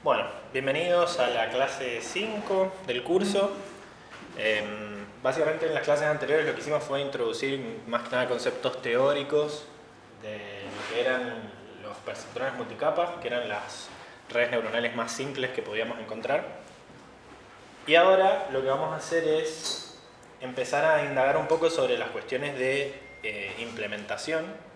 Bueno, bienvenidos a la clase 5 del curso. Básicamente en las clases anteriores lo que hicimos fue introducir más que nada conceptos teóricos de lo que eran los perceptrones multicapas, que eran las redes neuronales más simples que podíamos encontrar. Y ahora lo que vamos a hacer es empezar a indagar un poco sobre las cuestiones de implementación,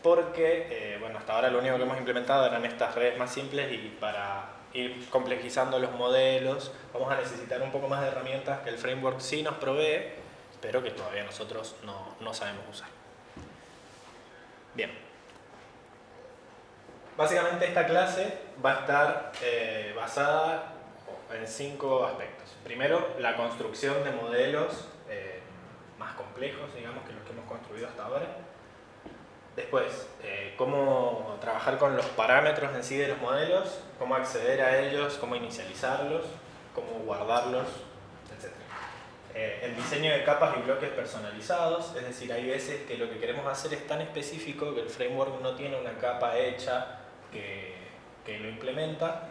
porque bueno, hasta ahora lo único que hemos implementado eran estas redes más simples y para ir complejizando los modelos vamos a necesitar un poco más de herramientas que el framework sí nos provee, pero que todavía nosotros no sabemos usar. Bien. Básicamente esta clase va a estar basada en 5 aspectos. Primero, la construcción de modelos más complejos, digamos, que los que hemos construido hasta ahora. Después, cómo trabajar con los parámetros en sí de los modelos, cómo acceder a ellos, cómo inicializarlos, cómo guardarlos, etc. El diseño de capas y bloques personalizados, es decir, hay veces que lo que queremos hacer es tan específico que el framework no tiene una capa hecha que lo implementa,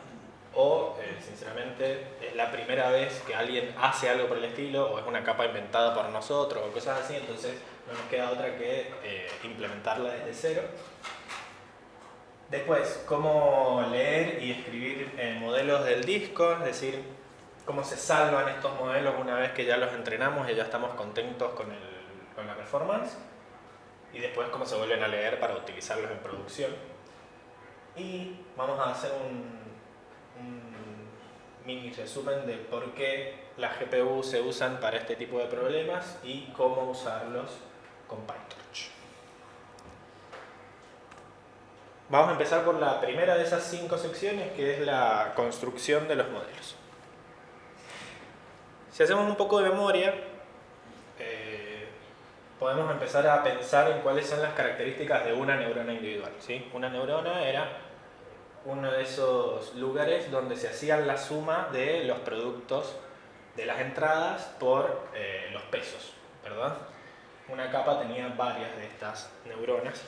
o sinceramente es la primera vez que alguien hace algo por el estilo, o es una capa inventada por nosotros, o cosas así, entonces no nos queda otra que implementarla desde cero. Después, cómo leer y escribir modelos del disco, es decir, cómo se salvan estos modelos una vez que ya los entrenamos y ya estamos contentos con la performance. Y después cómo se vuelven a leer para utilizarlos en producción. Y vamos a hacer un mini resumen de por qué las GPU se usan para este tipo de problemas y cómo usarlos con PyTorch. Vamos a empezar por la primera de esas 5 secciones, que es la construcción de los modelos. Si hacemos un poco de memoria, podemos empezar a pensar en cuáles son las características de una neurona individual, ¿sí? Una neurona era uno de esos lugares donde se hacían la suma de los productos de las entradas por los pesos, ¿verdad? Una capa tenía varias de estas neuronas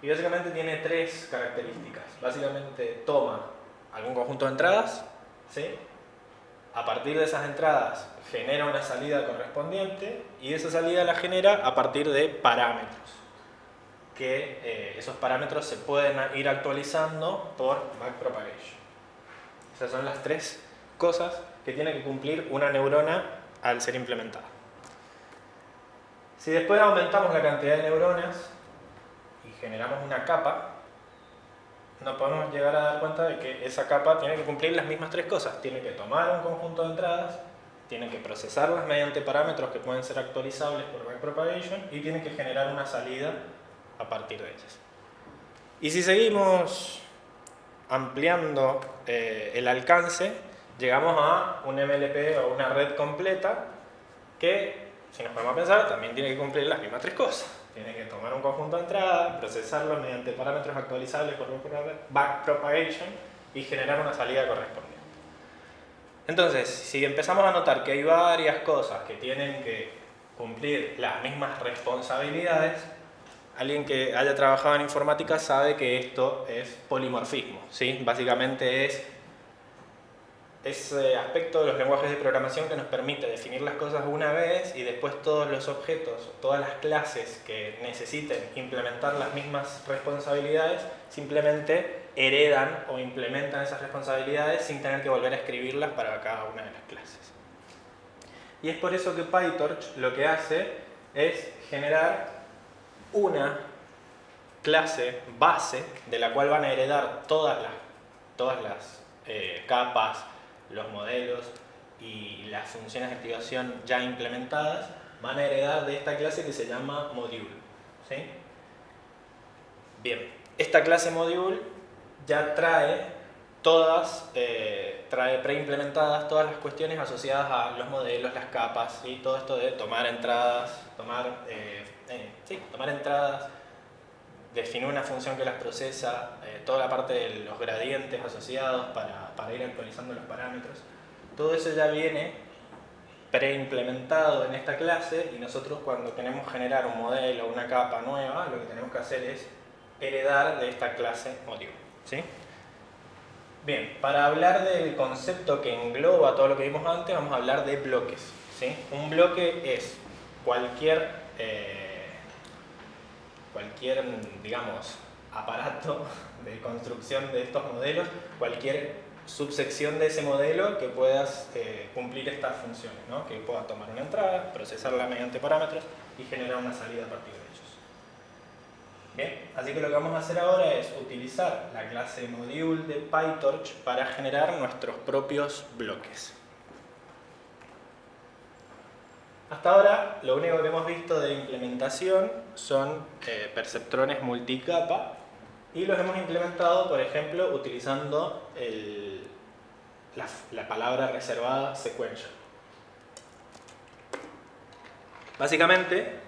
y básicamente tiene 3 características. Básicamente toma algún conjunto de entradas, ¿sí? A partir de esas entradas genera una salida correspondiente y esa salida la genera a partir de parámetros, que esos parámetros se pueden ir actualizando por backpropagation. Esas son las 3 cosas que tiene que cumplir una neurona al ser implementada. Si después aumentamos la cantidad de neuronas y generamos una capa, nos podemos llegar a dar cuenta de que esa capa tiene que cumplir las mismas 3 cosas. Tiene que tomar un conjunto de entradas, tiene que procesarlas mediante parámetros que pueden ser actualizables por backpropagation y tiene que generar una salida a partir de ellas. Y si seguimos ampliando el alcance, llegamos a un MLP o una red completa que, si nos ponemos a pensar, también tiene que cumplir las mismas 3 cosas. Tiene que tomar un conjunto de entradas, procesarlo mediante parámetros actualizables por backpropagation y generar una salida correspondiente. Entonces, si empezamos a notar que hay varias cosas que tienen que cumplir las mismas responsabilidades, alguien que haya trabajado en informática sabe que esto es polimorfismo, ¿sí? Básicamente es ese aspecto de los lenguajes de programación que nos permite definir las cosas una vez y después todos los objetos, todas las clases que necesiten implementar las mismas responsabilidades, simplemente heredan o implementan esas responsabilidades sin tener que volver a escribirlas para cada una de las clases. Y es por eso que PyTorch lo que hace es generar una clase base de la cual van a heredar todas las capas, los modelos y las funciones de activación ya implementadas, van a heredar de esta clase que se llama module, ¿sí? Bien, esta clase module ya trae preimplementadas todas las cuestiones asociadas a los modelos, las capas y todo esto de tomar entradas, tomar entradas, definir una función que las procesa, toda la parte de los gradientes asociados para ir actualizando los parámetros. Todo eso ya viene preimplementado en esta clase y nosotros cuando queremos generar un modelo o una capa nueva, lo que tenemos que hacer es heredar de esta clase module, ¿sí? Bien, para hablar del concepto que engloba todo lo que vimos antes, vamos a hablar de bloques, ¿sí? Un bloque es cualquier, digamos, aparato de construcción de estos modelos, cualquier subsección de ese modelo que puedas cumplir estas funciones, ¿no? Que pueda tomar una entrada, procesarla mediante parámetros y generar una salida a partir de ellos. Bien, así que lo que vamos a hacer ahora es utilizar la clase module de PyTorch para generar nuestros propios bloques. Hasta ahora lo único que hemos visto de implementación son perceptrones multicapa y los hemos implementado, por ejemplo, utilizando la palabra reservada sequential. Básicamente,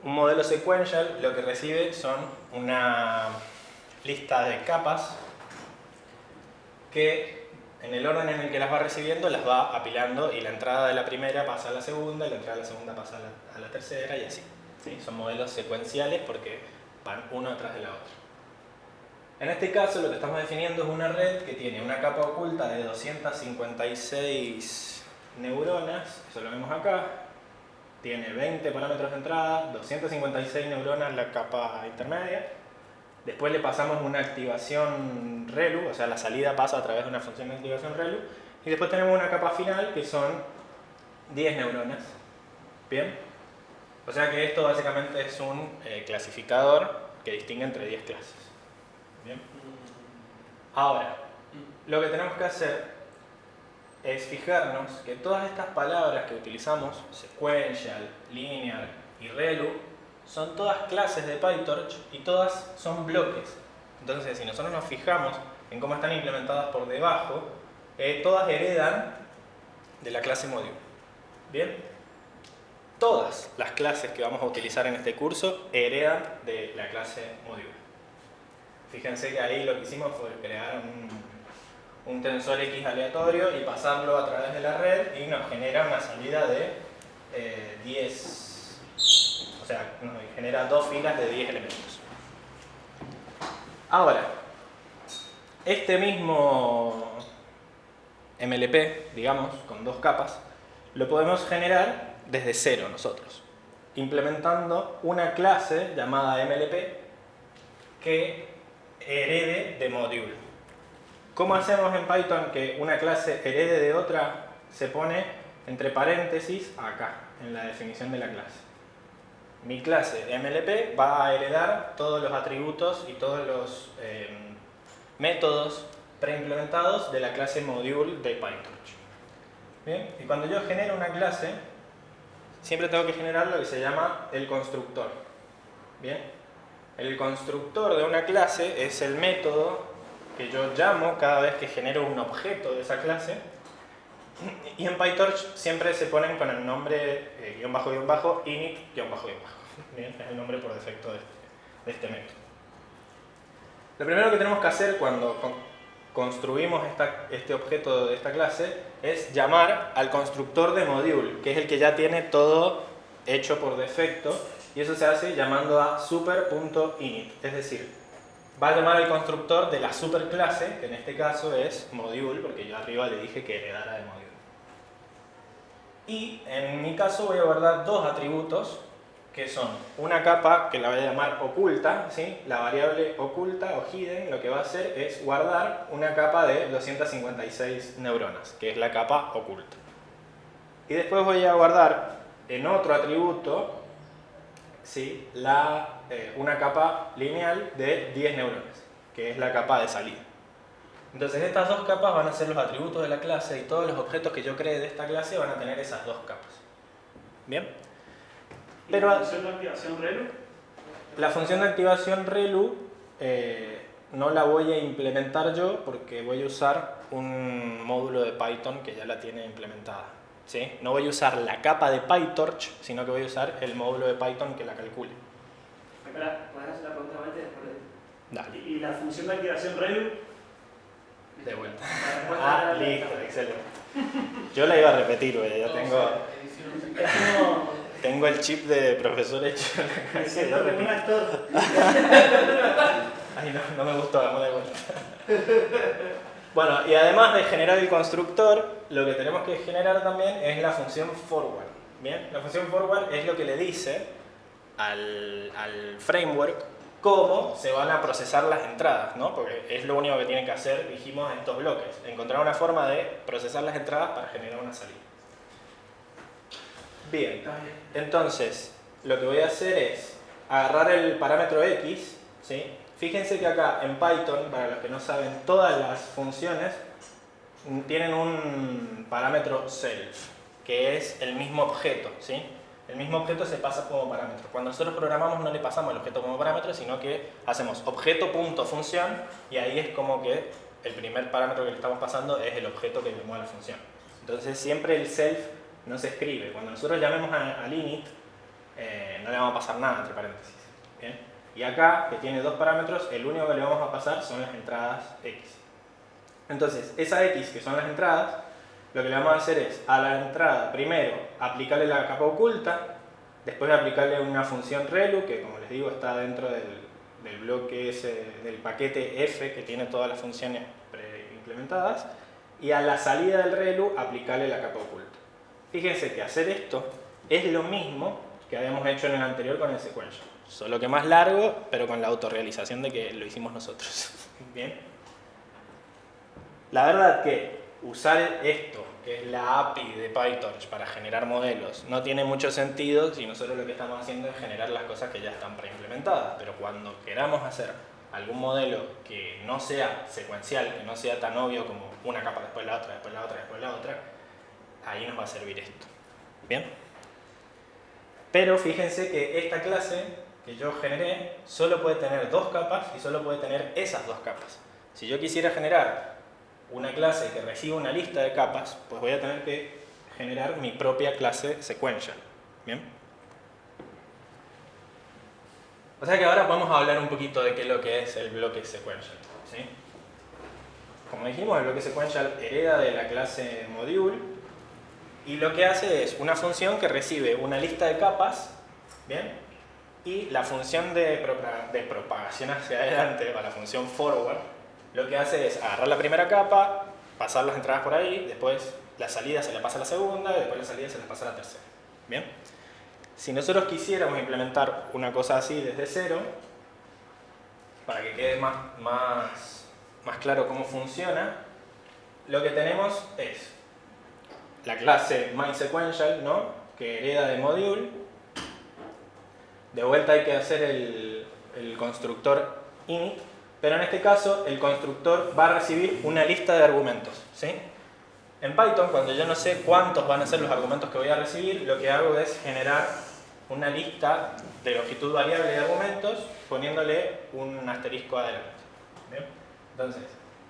un modelo sequential lo que recibe son una lista de capas que en el orden en el que las va recibiendo las va apilando y la entrada de la primera pasa a la segunda y la entrada de la segunda pasa a la tercera y así, ¿sí? Son modelos secuenciales porque van uno detrás de la otra. En este caso lo que estamos definiendo es una red que tiene una capa oculta de 256 neuronas, eso lo vemos acá. Tiene 20 parámetros de entrada, 256 neuronas la capa intermedia. Después le pasamos una activación ReLU, o sea, la salida pasa a través de una función de activación ReLU. Y después tenemos una capa final que son 10 neuronas. ¿Bien? O sea que esto básicamente es un clasificador que distingue entre 10 clases. ¿Bien? Ahora, lo que tenemos que hacer es fijarnos que todas estas palabras que utilizamos, sequential, linear y ReLU, son todas clases de PyTorch y todas son bloques. Entonces, si nosotros nos fijamos en cómo están implementadas por debajo, todas heredan de la clase module. ¿Bien? Todas las clases que vamos a utilizar en este curso heredan de la clase module. Fíjense que ahí lo que hicimos fue crear un tensor X aleatorio y pasarlo a través de la red y nos genera una salida de 10, o sea, nos genera dos filas de 10 elementos. Ahora, este mismo MLP, digamos, con dos capas, lo podemos generar desde cero nosotros, implementando una clase llamada MLP que herede de module. ¿Cómo hacemos en Python que una clase herede de otra? Se pone entre paréntesis acá, en la definición de la clase. Mi clase MLP va a heredar todos los atributos y todos los métodos preimplementados de la clase module de PyTorch. ¿Bien? Y cuando yo genero una clase, siempre tengo que generar lo que se llama el constructor. ¿Bien? El constructor de una clase es el método que yo llamo cada vez que genero un objeto de esa clase, y en PyTorch siempre se ponen con el nombre guión bajo, init, guión bajo. Bien, es el nombre por defecto de este método. Lo primero que tenemos que hacer cuando construimos este objeto de esta clase es llamar al constructor de module, que es el que ya tiene todo hecho por defecto, y eso se hace llamando a super.init, es decir, va a llamar al constructor de la superclase, que en este caso es module, porque yo arriba le dije que heredara de module. Y en mi caso voy a guardar dos atributos, que son una capa que la voy a llamar oculta, ¿sí? La variable oculta o hidden lo que va a hacer es guardar una capa de 256 neuronas, que es la capa oculta. Y después voy a guardar en otro atributo, ¿sí? Una capa lineal de 10 neuronas, que es la capa de salida. Entonces estas dos capas van a ser los atributos de la clase y todos los objetos que yo cree de esta clase van a tener esas dos capas. ¿Bien? Pero, ¿la función de activación ReLU? La función de activación ReLU no la voy a implementar yo porque voy a usar un módulo de Python que ya la tiene implementada. ¿Sí? No voy a usar la capa de PyTorch, sino que voy a usar el módulo de Python que la calcule. Espera, ¿puedes hacer la pregunta antes después de...? Dale. ¿Y la función de activación ReLU? De vuelta. Listo, excelente. Yo la iba a repetir, güey, ya tengo... Tengo el chip de profesor hecho. Me siento como un actor. Ay, no me gustó, vamos de vuelta. Bueno, y además de generar el constructor, lo que tenemos que generar también es la función forward. Bien, la función forward es lo que le dice al framework cómo se van a procesar las entradas, ¿no? Porque es lo único que tiene que hacer, dijimos, estos bloques. Encontrar una forma de procesar las entradas para generar una salida. Bien, entonces lo que voy a hacer es agarrar el parámetro x, ¿sí? Fíjense que acá en Python, para los que no saben, todas las funciones tienen un parámetro self, que es el mismo objeto, ¿sí? El mismo objeto se pasa como parámetro. Cuando nosotros programamos no le pasamos el objeto como parámetro, sino que hacemos objeto.función y ahí es como que el primer parámetro que le estamos pasando es el objeto que llamó a la función. Entonces siempre el self no se escribe. Cuando nosotros llamemos al init, no le vamos a pasar nada entre paréntesis. ¿Bien? Y acá, que tiene dos parámetros, el único que le vamos a pasar son las entradas x. Entonces, esa x, que son las entradas, lo que le vamos a hacer es, a la entrada, primero, aplicarle la capa oculta, después aplicarle una función relu, que como les digo, está dentro del bloque ese, del paquete f, que tiene todas las funciones preimplementadas, y a la salida del relu, aplicarle la capa oculta. Fíjense que hacer esto es lo mismo que habíamos hecho en el anterior con el sequential. Solo que más largo, pero con la autorrealización de que lo hicimos nosotros. Bien. La verdad que usar esto, que es la API de PyTorch para generar modelos, no tiene mucho sentido si nosotros lo que estamos haciendo es generar las cosas que ya están preimplementadas. Pero cuando queramos hacer algún modelo que no sea secuencial, que no sea tan obvio como una capa después la otra, después la otra, después la otra, ahí nos va a servir esto. ¿Bien? Pero fíjense que esta clase que yo generé solo puede tener dos capas y solo puede tener esas dos capas. Si yo quisiera generar una clase que reciba una lista de capas, pues voy a tener que generar mi propia clase sequential. ¿Bien? O sea que ahora vamos a hablar un poquito de qué es lo que es el bloque sequential. ¿Sí? Como dijimos, el bloque sequential hereda de la clase module y lo que hace es una función que recibe una lista de capas, ¿bien? Y la función de propagación hacia adelante, para la función forward, lo que hace es agarrar la primera capa, pasar las entradas por ahí, después la salida se la pasa a la segunda, y después la salida se la pasa a la tercera. ¿Bien? Si nosotros quisiéramos implementar una cosa así desde cero, para que quede más claro cómo funciona, lo que tenemos es la clase mySequential, ¿no? Que hereda de module. De vuelta hay que hacer el constructor init, pero en este caso el constructor va a recibir una lista de argumentos, ¿sí? En Python, cuando yo no sé cuántos van a ser los argumentos que voy a recibir, lo que hago es generar una lista de longitud variable de argumentos poniéndole un asterisco adelante. ¿Bien? Entonces,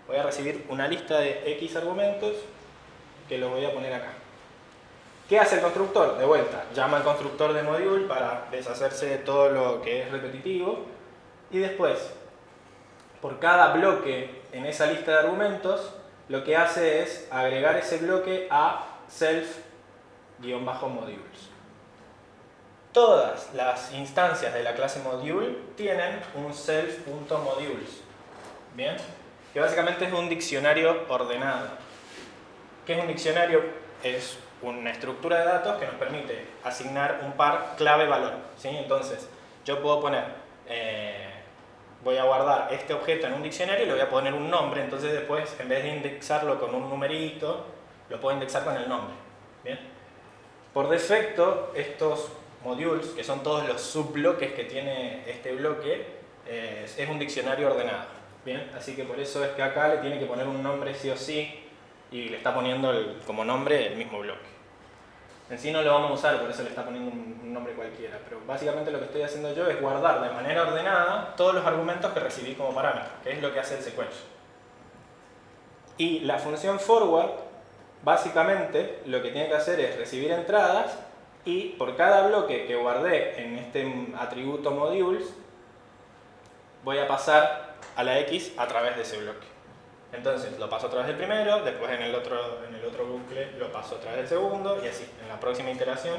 voy a recibir una lista de x argumentos que los voy a poner acá. ¿Qué hace el constructor? De vuelta, llama al constructor de module para deshacerse de todo lo que es repetitivo y después, por cada bloque en esa lista de argumentos, lo que hace es agregar ese bloque a self-modules. Todas las instancias de la clase module tienen un self.modules, ¿bien? Que básicamente es un diccionario ordenado. ¿Qué es un diccionario? Es una estructura de datos que nos permite asignar un par clave-valor, ¿sí? Entonces, yo puedo poner, voy a guardar este objeto en un diccionario y le voy a poner un nombre, entonces después, en vez de indexarlo con un numerito, lo puedo indexar con el nombre. ¿Bien? Por defecto, estos modules, que son todos los subbloques que tiene este bloque, es un diccionario ordenado. ¿Bien? Así que por eso es que acá le tiene que poner un nombre sí o sí, y le está poniendo como nombre el mismo bloque. En sí no lo vamos a usar, por eso le está poniendo un nombre cualquiera, pero básicamente lo que estoy haciendo yo es guardar de manera ordenada todos los argumentos que recibí como parámetro, que es lo que hace el sequential. Y la función forward, básicamente lo que tiene que hacer es recibir entradas y por cada bloque que guardé en este atributo modules, voy a pasar a la x a través de ese bloque. Entonces lo paso a través del primero, después en el otro bucle lo paso a través del segundo y así. En la próxima iteración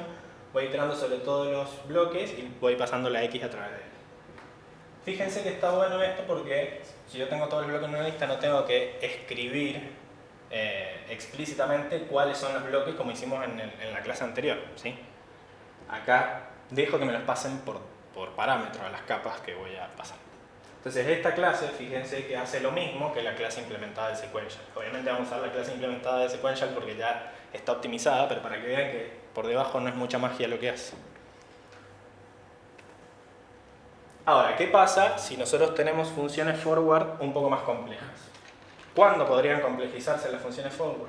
voy iterando sobre todos los bloques y voy pasando la x a través de él. Fíjense que está bueno esto porque si yo tengo todo el bloque en una lista no tengo que escribir explícitamente cuáles son los bloques como hicimos en la clase anterior, ¿sí? Acá dejo que me los pasen por parámetros a las capas que voy a pasar. Entonces esta clase, fíjense que hace lo mismo que la clase implementada de Sequential. Obviamente vamos a usar la clase implementada de Sequential porque ya está optimizada, pero para que vean que por debajo no es mucha magia lo que hace. Ahora, ¿qué pasa si nosotros tenemos funciones forward un poco más complejas? ¿Cuándo podrían complejizarse las funciones forward?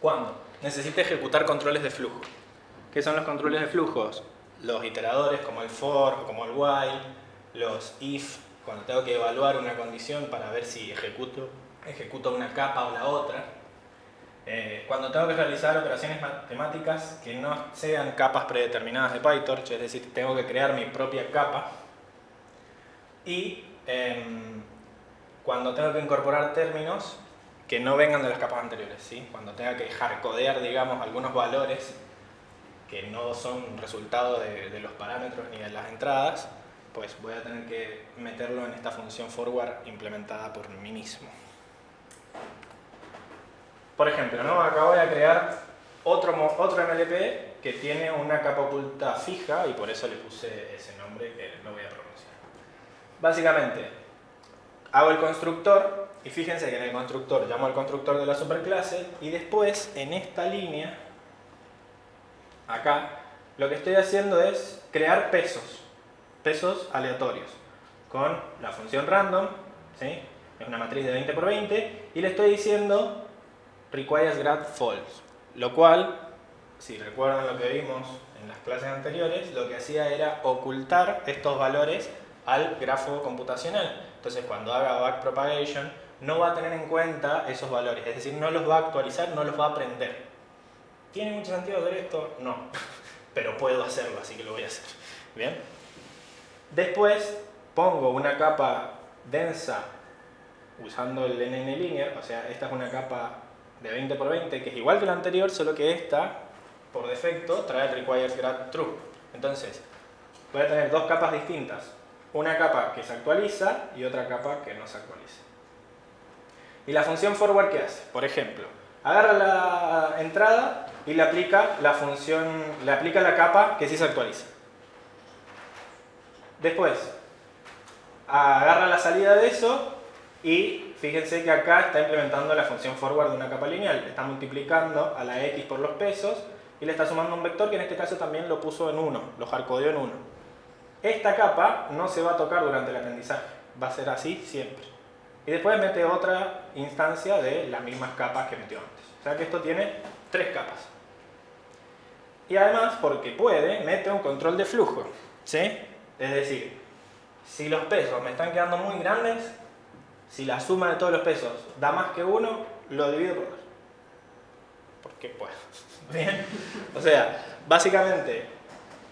¿Cuándo? Necesita ejecutar controles de flujo. ¿Qué son los controles de flujos? Los iteradores como el for o como el while, los if, cuando tengo que evaluar una condición para ver si ejecuto una capa o la otra. Cuando tengo que realizar operaciones matemáticas que no sean capas predeterminadas de PyTorch, es decir, tengo que crear mi propia capa. Y cuando tengo que incorporar términos que no vengan de las capas anteriores, ¿sí? Cuando tenga que hardcodear, digamos, algunos valores que no son resultado de los parámetros ni de las entradas, pues voy a tener que meterlo en esta función forward implementada por mí mismo. Por ejemplo, ¿no? Acá voy a crear otro MLP que tiene una capa oculta fija y por eso le puse ese nombre que no voy a pronunciar. Básicamente, hago el constructor y fíjense que en el constructor llamo al constructor de la superclase y después en esta línea, acá, lo que estoy haciendo es crear pesos aleatorios con la función random, ¿sí? Es una matriz de 20 por 20 y le estoy diciendo requires grad false, lo cual, si recuerdan lo que vimos en las clases anteriores, lo que hacía era ocultar estos valores al grafo computacional. Entonces cuando haga backpropagation no va a tener en cuenta esos valores, es decir, no los va a actualizar, no los va a aprender. ¿Tiene mucho sentido hacer esto? No, pero puedo hacerlo, así que lo voy a hacer. ¿Bien? Después pongo una capa densa usando el NN linear, o sea, esta es una capa de 20 por 20 que es igual que la anterior, solo que esta, por defecto, trae requires grad true. Entonces, voy a tener dos capas distintas. Una capa que se actualiza y otra capa que no se actualiza. ¿Y la función forward qué hace? Por ejemplo, agarra la entrada y le aplica la capa que sí se actualiza. Después, agarra la salida de eso y fíjense que acá está implementando la función forward de una capa lineal. Está multiplicando a la x por los pesos y le está sumando un vector que en este caso también lo puso en 1, lo hardcodeó en 1. Esta capa no se va a tocar durante el aprendizaje, va a ser así siempre. Y después mete otra instancia de las mismas capas que metió antes. O sea que esto tiene 3 capas. Y además, porque puede, mete un control de flujo, ¿sí? Es decir, si los pesos me están quedando muy grandes, si la suma de todos los pesos da más que 1, lo divido por 2. Porque puedo. ¿Bien? O sea, básicamente,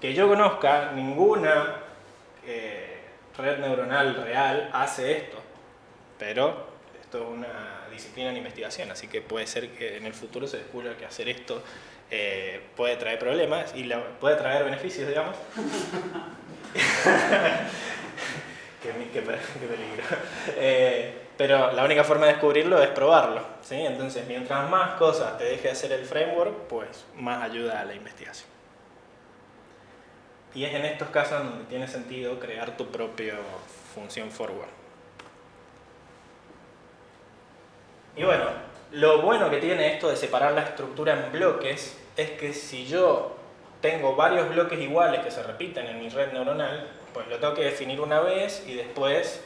que yo conozca, ninguna red neuronal real hace esto. Pero esto es una disciplina en investigación, así que puede ser que en el futuro se descubra que hacer esto puede traer problemas y puede traer beneficios, digamos. Qué peligro. Pero la única forma de descubrirlo es probarlo, ¿sí? Entonces, mientras más cosas te deje hacer el framework, pues más ayuda a la investigación. Y es en estos casos donde tiene sentido crear tu propia función forward. Y bueno, lo bueno que tiene esto de separar la estructura en bloques es que si yo tengo varios bloques iguales que se repiten en mi red neuronal, pues lo tengo que definir una vez y después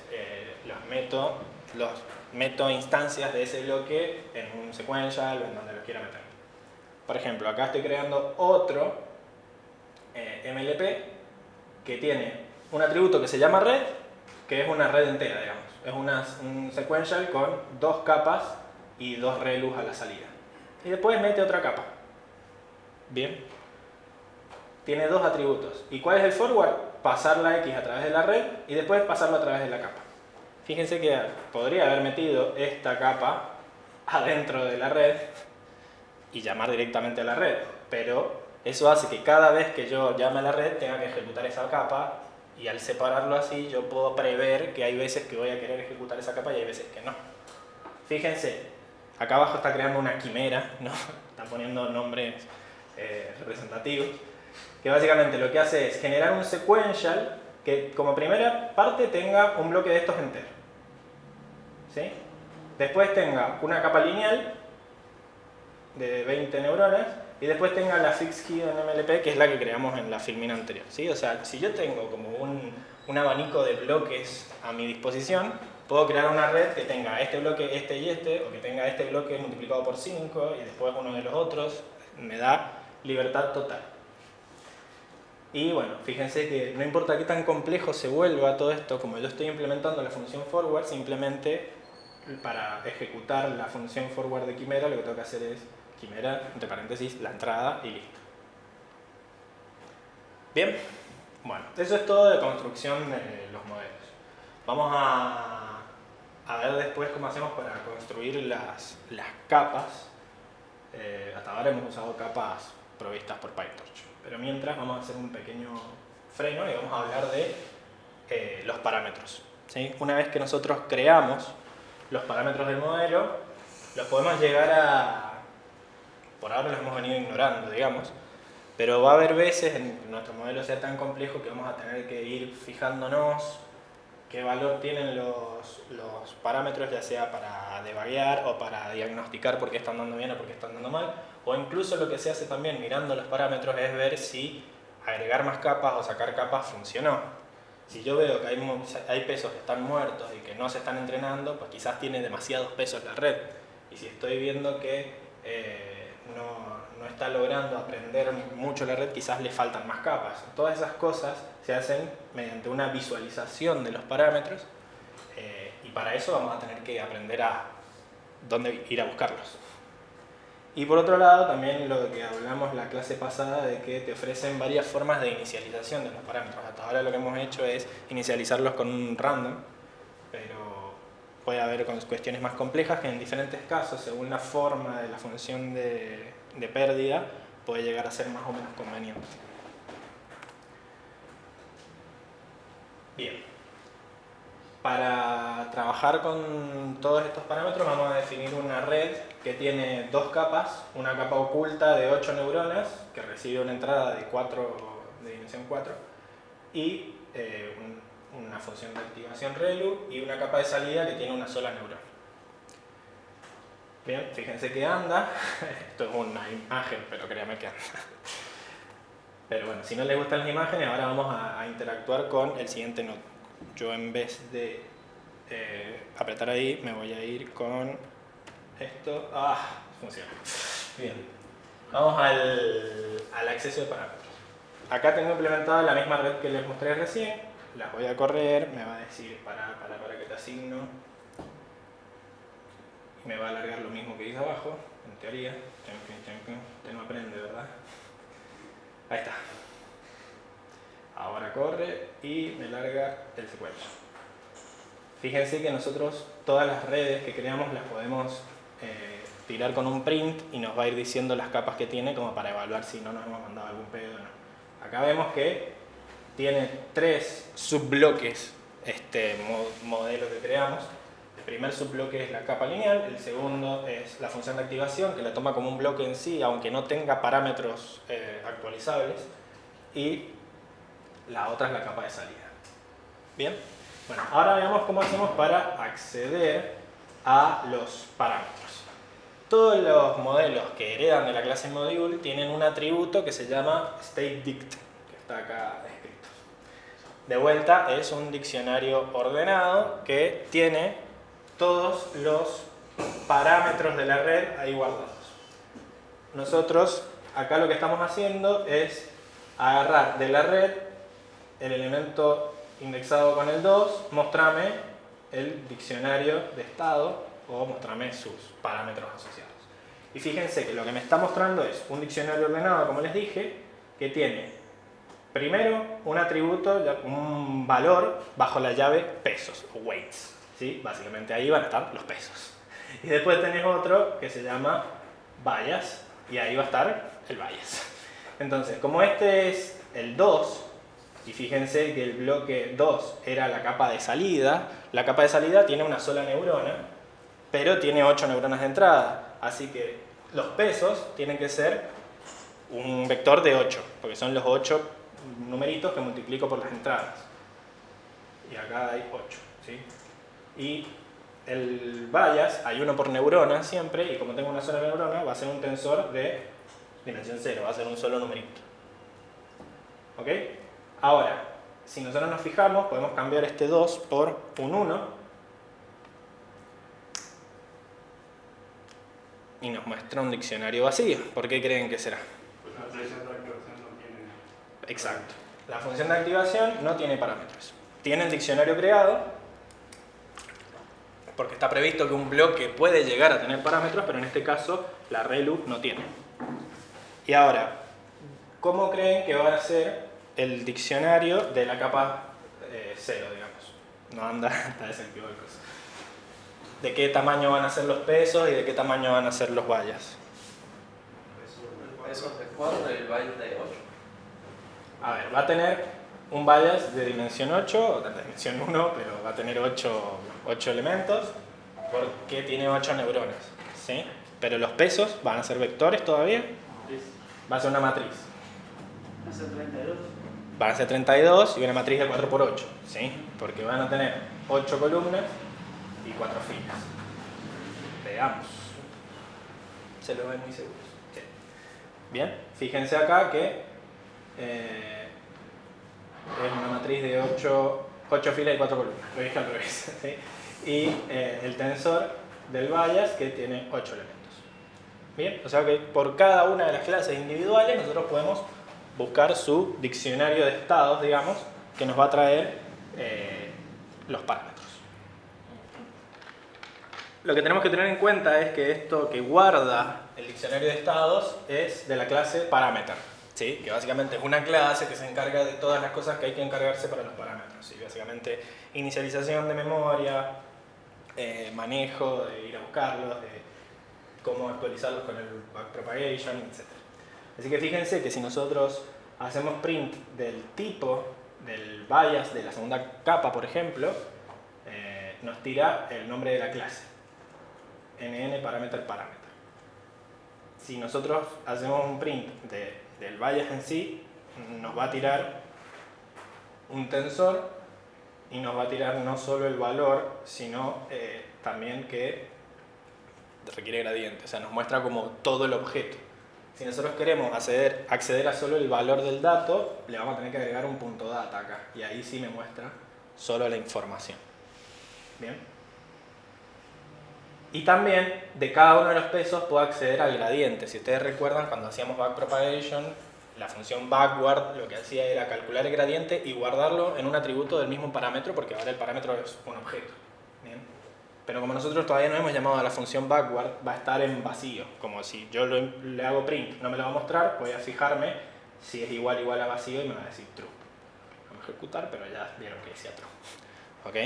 meto instancias de ese bloque en un sequential o en donde lo quiera meter. Por ejemplo, acá estoy creando otro MLP que tiene un atributo que se llama red, que es una red entera, digamos. Es un sequential con 2 capas y 2 relus a la salida. Y después mete otra capa. Bien. Tiene 2 atributos. ¿Y cuál es el forward? Pasar la X a través de la red y después pasarlo a través de la capa. Fíjense que podría haber metido esta capa adentro de la red y llamar directamente a la red, pero eso hace que cada vez que yo llame a la red tenga que ejecutar esa capa Y al separarlo así, yo puedo prever que hay veces que voy a querer ejecutar esa capa y hay veces que no. Fíjense, acá abajo está creando una quimera, ¿no? Está poniendo nombres representativos, que básicamente lo que hace es generar un sequential que como primera parte tenga un bloque de estos enteros, ¿sí? Después tenga una capa lineal de 20 neuronas y después tenga la fixed key en MLP, que es la que creamos en la filmina anterior, ¿sí? O sea, si yo tengo como un abanico de bloques a mi disposición, puedo crear una red que tenga este bloque, este y este, o que tenga este bloque multiplicado por 5 y después uno de los otros. Me da libertad total. Y bueno, fíjense que no importa qué tan complejo se vuelva todo esto, como yo estoy implementando la función forward, simplemente para ejecutar la función forward de quimera, lo que tengo que hacer es quimera, entre paréntesis, la entrada y listo. Bien, bueno, eso es todo de construcción de los modelos. Vamos a ver después cómo hacemos para construir las capas. Hasta ahora hemos usado capas provistas por PyTorch, pero mientras vamos a hacer un pequeño freno y vamos a hablar de los parámetros, ¿sí? Una vez que nosotros creamos los parámetros del modelo, los podemos llegar a... Por ahora los hemos venido ignorando, digamos, pero va a haber veces en que nuestro modelo sea tan complejo que vamos a tener que ir fijándonos qué valor tienen los parámetros, ya sea para debuguear o para diagnosticar por qué están dando bien o por qué están dando mal, o incluso lo que se hace también mirando los parámetros es ver si agregar más capas o sacar capas funcionó. Si yo veo que hay pesos que están muertos y que no se están entrenando, pues quizás tiene demasiados pesos la red. Y si estoy viendo que no está logrando aprender mucho la red, quizás le faltan más capas. Todas esas cosas se hacen mediante una visualización de los parámetros y para eso vamos a tener que aprender a dónde ir a buscarlos. Y por otro lado, también lo que hablamos la clase pasada de que te ofrecen varias formas de inicialización de los parámetros. Hasta ahora lo que hemos hecho es inicializarlos con un random, pero puede haber cuestiones más complejas que en diferentes casos, según la forma de la función de pérdida, puede llegar a ser más o menos conveniente. Bien. Para trabajar con todos estos parámetros vamos a definir una red que tiene dos capas, una capa oculta de 8 neuronas que recibe una entrada de dimensión 4 y una función de activación ReLU y una capa de salida que tiene una sola neurona. Bien, fíjense que anda, esto es una imagen, pero créanme que anda. Pero bueno, si no les gustan las imágenes, ahora vamos a interactuar con el siguiente nodo. Yo en vez de apretar ahí, me voy a ir con esto. ¡Ah! Funciona. Bien. Vamos al acceso de parámetros. Acá tengo implementada la misma red que les mostré recién. Las voy a correr, me va a decir para que te asigno. Y me va a alargar lo mismo que dice abajo, en teoría. Usted no aprende, ¿verdad? Ahí está. Ahora corre y me larga el secuencia. Fíjense que nosotros todas las redes que creamos las podemos tirar con un print y nos va a ir diciendo las capas que tiene como para evaluar si no nos hemos mandado algún pedo o no. Acá vemos que tiene 3 subbloques este modelo que creamos. El primer subbloque es la capa lineal, el segundo es la función de activación que la toma como un bloque en sí aunque no tenga parámetros actualizables, y la otra es la capa de salida. Bien, bueno, ahora veamos cómo hacemos para acceder a los parámetros. Todos los modelos que heredan de la clase module tienen un atributo que se llama stateDict, que está acá escrito. De vuelta, es un diccionario ordenado que tiene todos los parámetros de la red ahí guardados. Nosotros acá lo que estamos haciendo es agarrar de la red el elemento indexado con el 2, mostrame el diccionario de estado o mostrame sus parámetros asociados. Y fíjense que lo que me está mostrando es un diccionario ordenado, como les dije, que tiene primero un atributo, un valor bajo la llave pesos o weights, ¿sí? Básicamente ahí van a estar los pesos. Y después tenés otro que se llama bias y ahí va a estar el bias. Entonces, como este es el 2, Y fíjense que el bloque 2 era la capa de salida. La capa de salida tiene una sola neurona, pero tiene 8 neuronas de entrada. Así que los pesos tienen que ser un vector de 8, porque son los 8 numeritos que multiplico por las entradas. Y acá hay 8, ¿sí? Y el bias, hay uno por neurona siempre, y como tengo una sola neurona, va a ser un tensor de dimensión 0, va a ser un solo numerito. ¿Ok? Ahora, si nosotros nos fijamos, podemos cambiar este 2 por un 1 y nos muestra un diccionario vacío. ¿Por qué creen que será? Pues la función de activación no tiene... Exacto. La función de activación no tiene parámetros. Tiene el diccionario creado, porque está previsto que un bloque puede llegar a tener parámetros, pero en este caso la ReLU no tiene. Y ahora, ¿cómo creen que va a ser el diccionario de la capa 0, digamos? No anda, está desactivado el coso. ¿De qué tamaño van a ser los pesos y de qué tamaño van a ser los bias? Pesos de 4 y el bias de 8. A ver, va a tener un bias de dimensión 8, o de dimensión 1, pero va a tener 8 elementos, porque tiene 8 neuronas, ¿sí? Pero los pesos van a ser vectores todavía, va a ser una matriz. Hace 32. Van a ser 32 y una matriz de 4 por 8, ¿sí? Porque van a tener 8 columnas y 4 filas. Veamos. ¿Se lo ven muy seguros? Sí. Bien, fíjense acá que es una matriz de 8 filas y 4 columnas. Lo dije al revés, ¿sí? Y el tensor del bias que tiene 8 elementos. Bien, o sea que por cada una de las clases individuales nosotros podemos buscar su diccionario de estados, digamos, que nos va a traer los parámetros. Lo que tenemos que tener en cuenta es que esto que guarda el diccionario de estados es de la clase parameter, ¿sí? Que básicamente es una clase que se encarga de todas las cosas que hay que encargarse para los parámetros, ¿sí? Básicamente inicialización de memoria, manejo, de ir a buscarlos, de cómo actualizarlos con el backpropagation, etc. Así que fíjense que si nosotros hacemos print del tipo del bias de la segunda capa, por ejemplo, nos tira el nombre de la clase, nn parameter parameter. Si nosotros hacemos un print del bias en sí, nos va a tirar un tensor y nos va a tirar no solo el valor, sino también que requiere gradiente, o sea, nos muestra como todo el objeto. Si nosotros queremos acceder a solo el valor del dato, le vamos a tener que agregar un punto data acá, y ahí sí me muestra solo la información. Bien. Y también de cada uno de los pesos puedo acceder al gradiente. Si ustedes recuerdan, cuando hacíamos backpropagation, la función backward lo que hacía era calcular el gradiente y guardarlo en un atributo del mismo parámetro, porque ahora el parámetro es un objeto. ¿Bien? Pero como nosotros todavía no hemos llamado a la función backward, va a estar en vacío. Como si yo le hago print, no me lo va a mostrar, voy a fijarme si es igual a vacío y me va a decir true. Vamos a ejecutar, pero ya vieron que decía true. ¿Ok?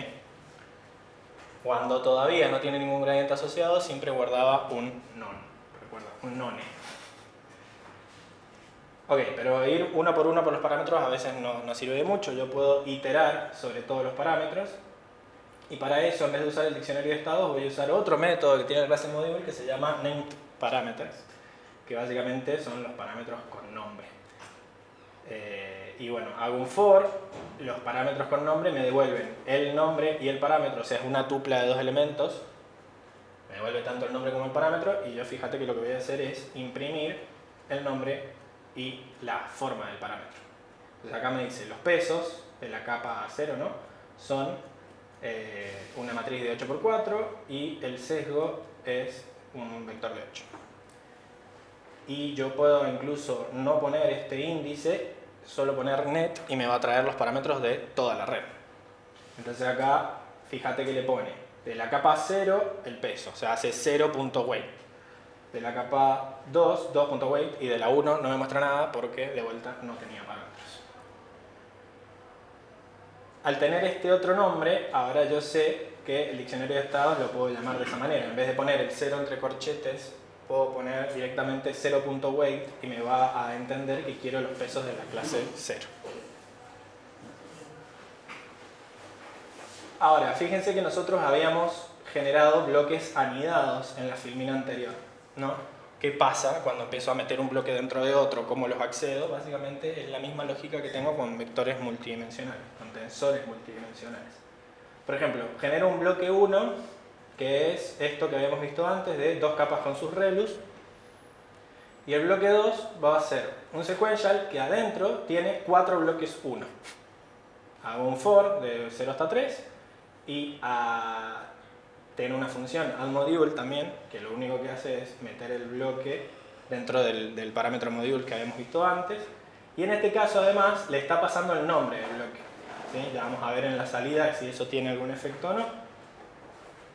Cuando todavía no tiene ningún gradiente asociado, siempre guardaba un non. Recuerda, un none. Ok, pero ir uno por los parámetros a veces no sirve de mucho. Yo puedo iterar sobre todos los parámetros. Y para eso, en vez de usar el diccionario de estados, voy a usar otro método que tiene la clase Module que se llama named_parameters, que básicamente son los parámetros con nombre. Y bueno, hago un for, los parámetros con nombre me devuelven el nombre y el parámetro, o sea, es una tupla de dos elementos, me devuelve tanto el nombre como el parámetro, y yo fíjate que lo que voy a hacer es imprimir el nombre y la forma del parámetro. Entonces acá me dice los pesos de la capa 0, ¿no? Son una matriz de 8 por 4 y el sesgo es un vector de 8. Y yo puedo incluso no poner este índice, solo poner net y me va a traer los parámetros de toda la red. Entonces acá, fíjate que le pone de la capa 0 el peso, o sea, hace 0.weight. De la capa 2, 2.weight, y de la 1 no me muestra nada porque de vuelta no tenía parámetros. Al tener este otro nombre, ahora yo sé que el diccionario de estados lo puedo llamar de esa manera. En vez de poner el 0 entre corchetes, puedo poner directamente 0.weight y me va a entender que quiero los pesos de la clase 0. Ahora, fíjense que nosotros habíamos generado bloques anidados en la filmina anterior, ¿no? ¿Qué pasa cuando empiezo a meter un bloque dentro de otro? ¿Cómo los accedo? Básicamente es la misma lógica que tengo con vectores multidimensionales, con tensores multidimensionales. Por ejemplo, genero un bloque 1, que es esto que habíamos visto antes, de 2 capas con sus relus. Y el bloque 2 va a ser un sequential que adentro tiene 4 bloques 1. Hago un for de 0 hasta 3 y tiene una función addModule también, que lo único que hace es meter el bloque dentro del parámetro module que habíamos visto antes. Y en este caso además le está pasando el nombre del bloque, ¿sí? Ya vamos a ver en la salida si eso tiene algún efecto o no.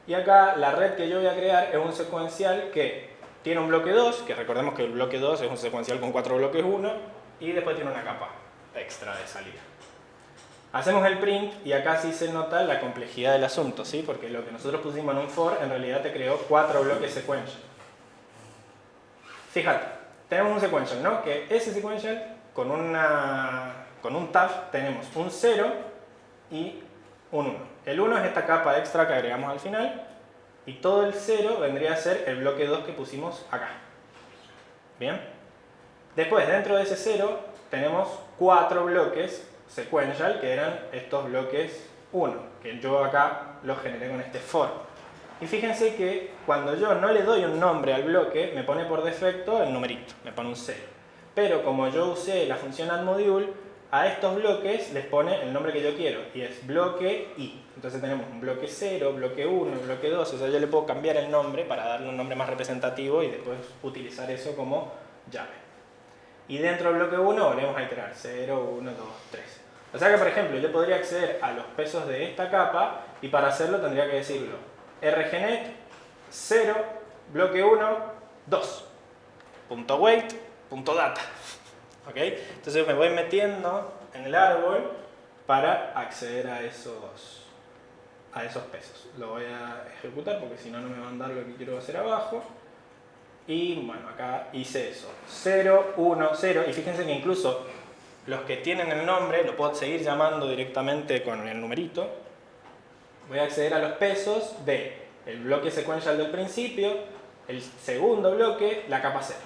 Y acá la red que yo voy a crear es un secuencial que tiene un bloque 2, que recordemos que el bloque 2 es un secuencial con 4 bloques 1, y después tiene una capa extra de salida. Hacemos el print y acá sí se nota la complejidad del asunto, ¿sí? Porque lo que nosotros pusimos en un for en realidad te creó 4 bloques sequential. Fíjate, tenemos un sequential, ¿no? Que ese sequential con un tab tenemos un 0 y un 1. El 1 es esta capa extra que agregamos al final y todo el 0 vendría a ser el bloque 2 que pusimos acá. ¿Bien? Después, dentro de ese 0 tenemos 4 bloques sequential, que eran estos bloques 1, que yo acá los generé con este for. Y fíjense que cuando yo no le doy un nombre al bloque, me pone por defecto el numerito, me pone un 0. Pero como yo usé la función addModule, a estos bloques les pone el nombre que yo quiero, y es bloque i. Entonces tenemos un bloque 0, bloque 1, bloque 2, o sea, yo le puedo cambiar el nombre para darle un nombre más representativo y después utilizar eso como llave. Y dentro del bloque 1 volvemos a iterar 0, 1, 2, 3. O sea que, por ejemplo, yo podría acceder a los pesos de esta capa y para hacerlo tendría que decirlo rgnet 0, bloque 1, 2, .weight, .data. ¿Ok? Entonces me voy metiendo en el árbol para acceder a esos pesos. Lo voy a ejecutar porque si no, no me va a dar lo que quiero hacer abajo. Y bueno, acá hice eso. 0, 1, 0. Y fíjense que incluso los que tienen el nombre lo puedo seguir llamando directamente con el numerito. Voy a acceder a los pesos de el bloque sequential del principio, el segundo bloque, la capa 0.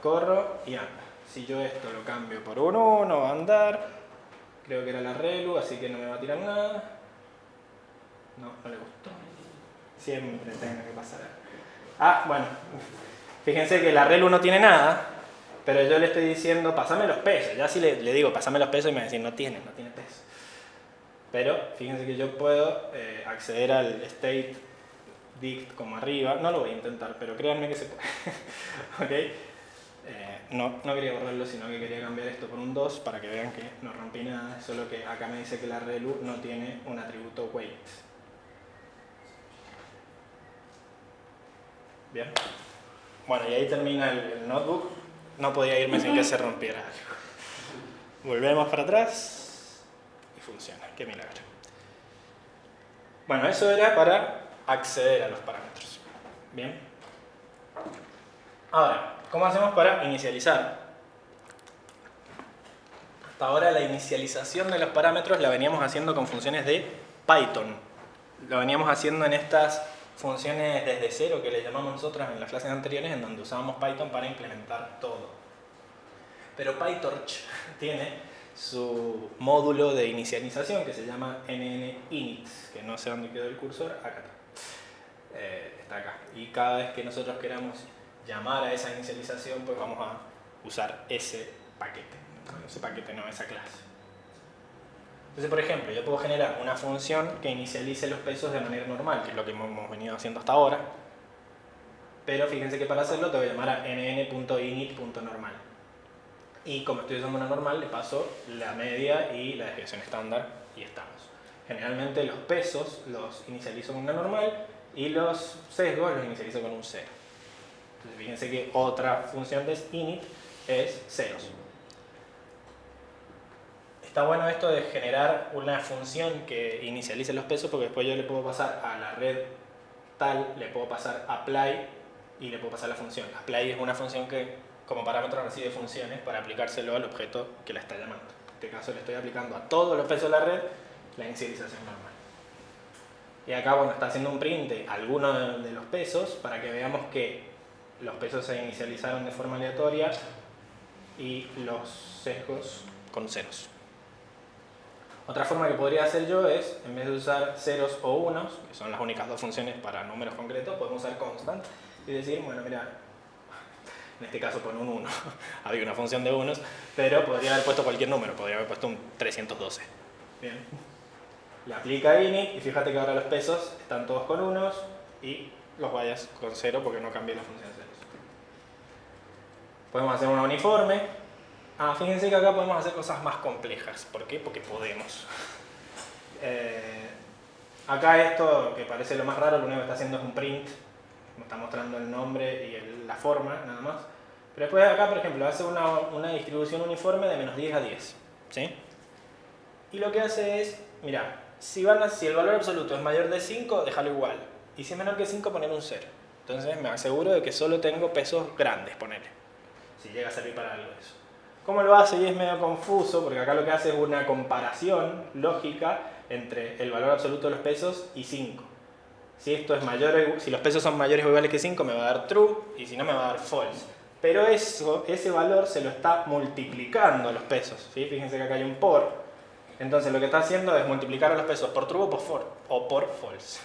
Corro y anda. Si yo esto lo cambio por un 1, va a andar. Creo que era la relu, así que no me va a tirar nada. No, no le gustó. Siempre tengo que pasar. Ah, bueno. Fíjense que la relu no tiene nada, pero yo le estoy diciendo, pásame los pesos. Ya si le digo, pásame los pesos y me va a decir, no tiene peso. Pero fíjense que yo puedo acceder al state dict como arriba. No lo voy a intentar, pero créanme que se puede. ¿Ok? No quería borrarlo, sino que quería cambiar esto por un 2 para que vean que no rompí nada. Solo que acá me dice que la relu no tiene un atributo weight. Bien. Bueno, y ahí termina el notebook. No podía irme sin que se rompiera algo. Volvemos para atrás y funciona. Qué milagro. Bueno, eso era para acceder a los parámetros. Bien. Ahora, ¿cómo hacemos para inicializar? Hasta ahora la inicialización de los parámetros la veníamos haciendo con funciones de Python. Lo veníamos haciendo en estas funciones desde cero que le llamamos nosotros en las clases anteriores, en donde usábamos Python para implementar todo. Pero PyTorch tiene su módulo de inicialización que se llama NNInit, que no sé dónde quedó el cursor, acá está. Está acá. Y cada vez que nosotros queramos llamar a esa inicialización, pues vamos a usar ese paquete. Ese paquete no, esa clase. Entonces, por ejemplo, yo puedo generar una función que inicialice los pesos de manera normal, que es lo que hemos venido haciendo hasta ahora. Pero fíjense que para hacerlo te voy a llamar a nn.init.normal. Y como estoy usando una normal, le paso la media y la desviación estándar y estamos. Generalmente los pesos los inicializo con una normal y los sesgos los inicializo con un 0. Entonces fíjense que otra función de init es ceros. Está bueno esto de generar una función que inicialice los pesos, porque después yo le puedo pasar a la red tal, le puedo pasar apply y le puedo pasar la función. Apply es una función que como parámetro recibe funciones para aplicárselo al objeto que la está llamando. En este caso le estoy aplicando a todos los pesos de la red la inicialización normal. Y acá, bueno, está haciendo un print de algunos de los pesos para que veamos que los pesos se inicializaron de forma aleatoria y los sesgos con ceros. Otra forma que podría hacer yo es, en vez de usar ceros o unos, que son las únicas dos funciones para números concretos, podemos usar constant y decir, bueno, mira, en este caso pone un 1, había una función de unos, pero podría haber puesto cualquier número, podría haber puesto un 312. Bien. Le aplica init y fíjate que ahora los pesos están todos con unos y los vallas con 0 porque no cambié la función ceros. Podemos hacer una uniforme. Fíjense que acá podemos hacer cosas más complejas. ¿Por qué? Porque podemos. Acá esto, que parece lo más raro, lo único que está haciendo es un print. Me está mostrando el nombre y la forma, nada más. Pero después acá, por ejemplo, hace una distribución uniforme de menos 10 a 10. ¿Sí? Y lo que hace es, mira, si el valor absoluto es mayor de 5, déjalo igual. Y si es menor que 5, poner un 0. Entonces me aseguro de que solo tengo pesos grandes, ponele. Si llega a servir para algo eso. ¿Cómo lo hace? Y es medio confuso, porque acá lo que hace es una comparación lógica entre el valor absoluto de los pesos y 5. Si los pesos son mayores o iguales que 5, me va a dar true, y si no, me va a dar false. Pero ese valor se lo está multiplicando a los pesos. ¿Sí? Fíjense que acá hay un por. Entonces lo que está haciendo es multiplicar a los pesos por true o por false.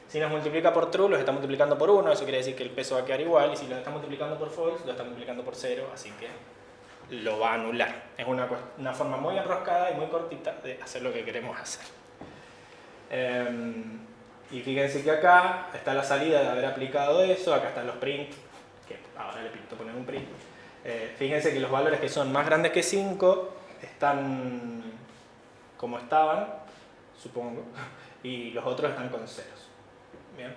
Si los multiplica por true, los está multiplicando por 1, eso quiere decir que el peso va a quedar igual, y si los está multiplicando por false, lo está multiplicando por 0, así que lo va a anular. Es una forma muy enroscada y muy cortita de hacer lo que queremos hacer. Y fíjense que acá está la salida de haber aplicado eso, acá están los print, que ahora le pinto poner un print. Fíjense que los valores que son más grandes que 5 están como estaban, supongo, y los otros están con ceros. Bien.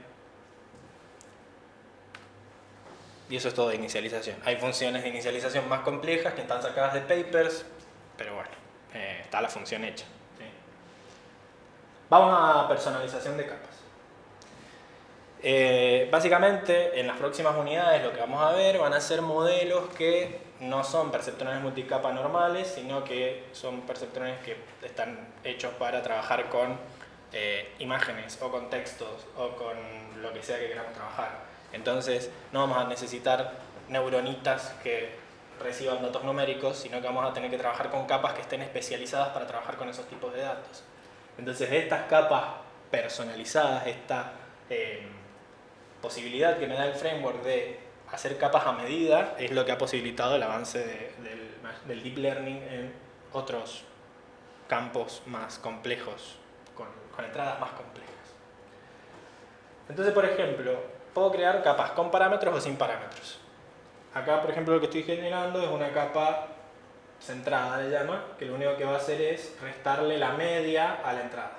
Y eso es todo de inicialización. Hay funciones de inicialización más complejas que están sacadas de papers, pero bueno, está la función hecha. ¿Sí? Vamos a personalización de capas. Básicamente, en las próximas unidades lo que vamos a ver van a ser modelos que no son perceptrones multicapa normales, sino que son perceptrones que están hechos para trabajar con imágenes o con textos o con lo que sea que queramos trabajar. Entonces no vamos a necesitar neuronitas que reciban datos numéricos, sino que vamos a tener que trabajar con capas que estén especializadas para trabajar con esos tipos de datos. Entonces estas capas personalizadas, esta posibilidad que me da el framework de hacer capas a medida, es lo que ha posibilitado el avance del deep learning en otros campos más complejos, con entradas más complejas. Entonces, por ejemplo, puedo crear capas con parámetros o sin parámetros. Acá, por ejemplo, lo que estoy generando es una capa centrada, le llama, que lo único que va a hacer es restarle la media a la entrada.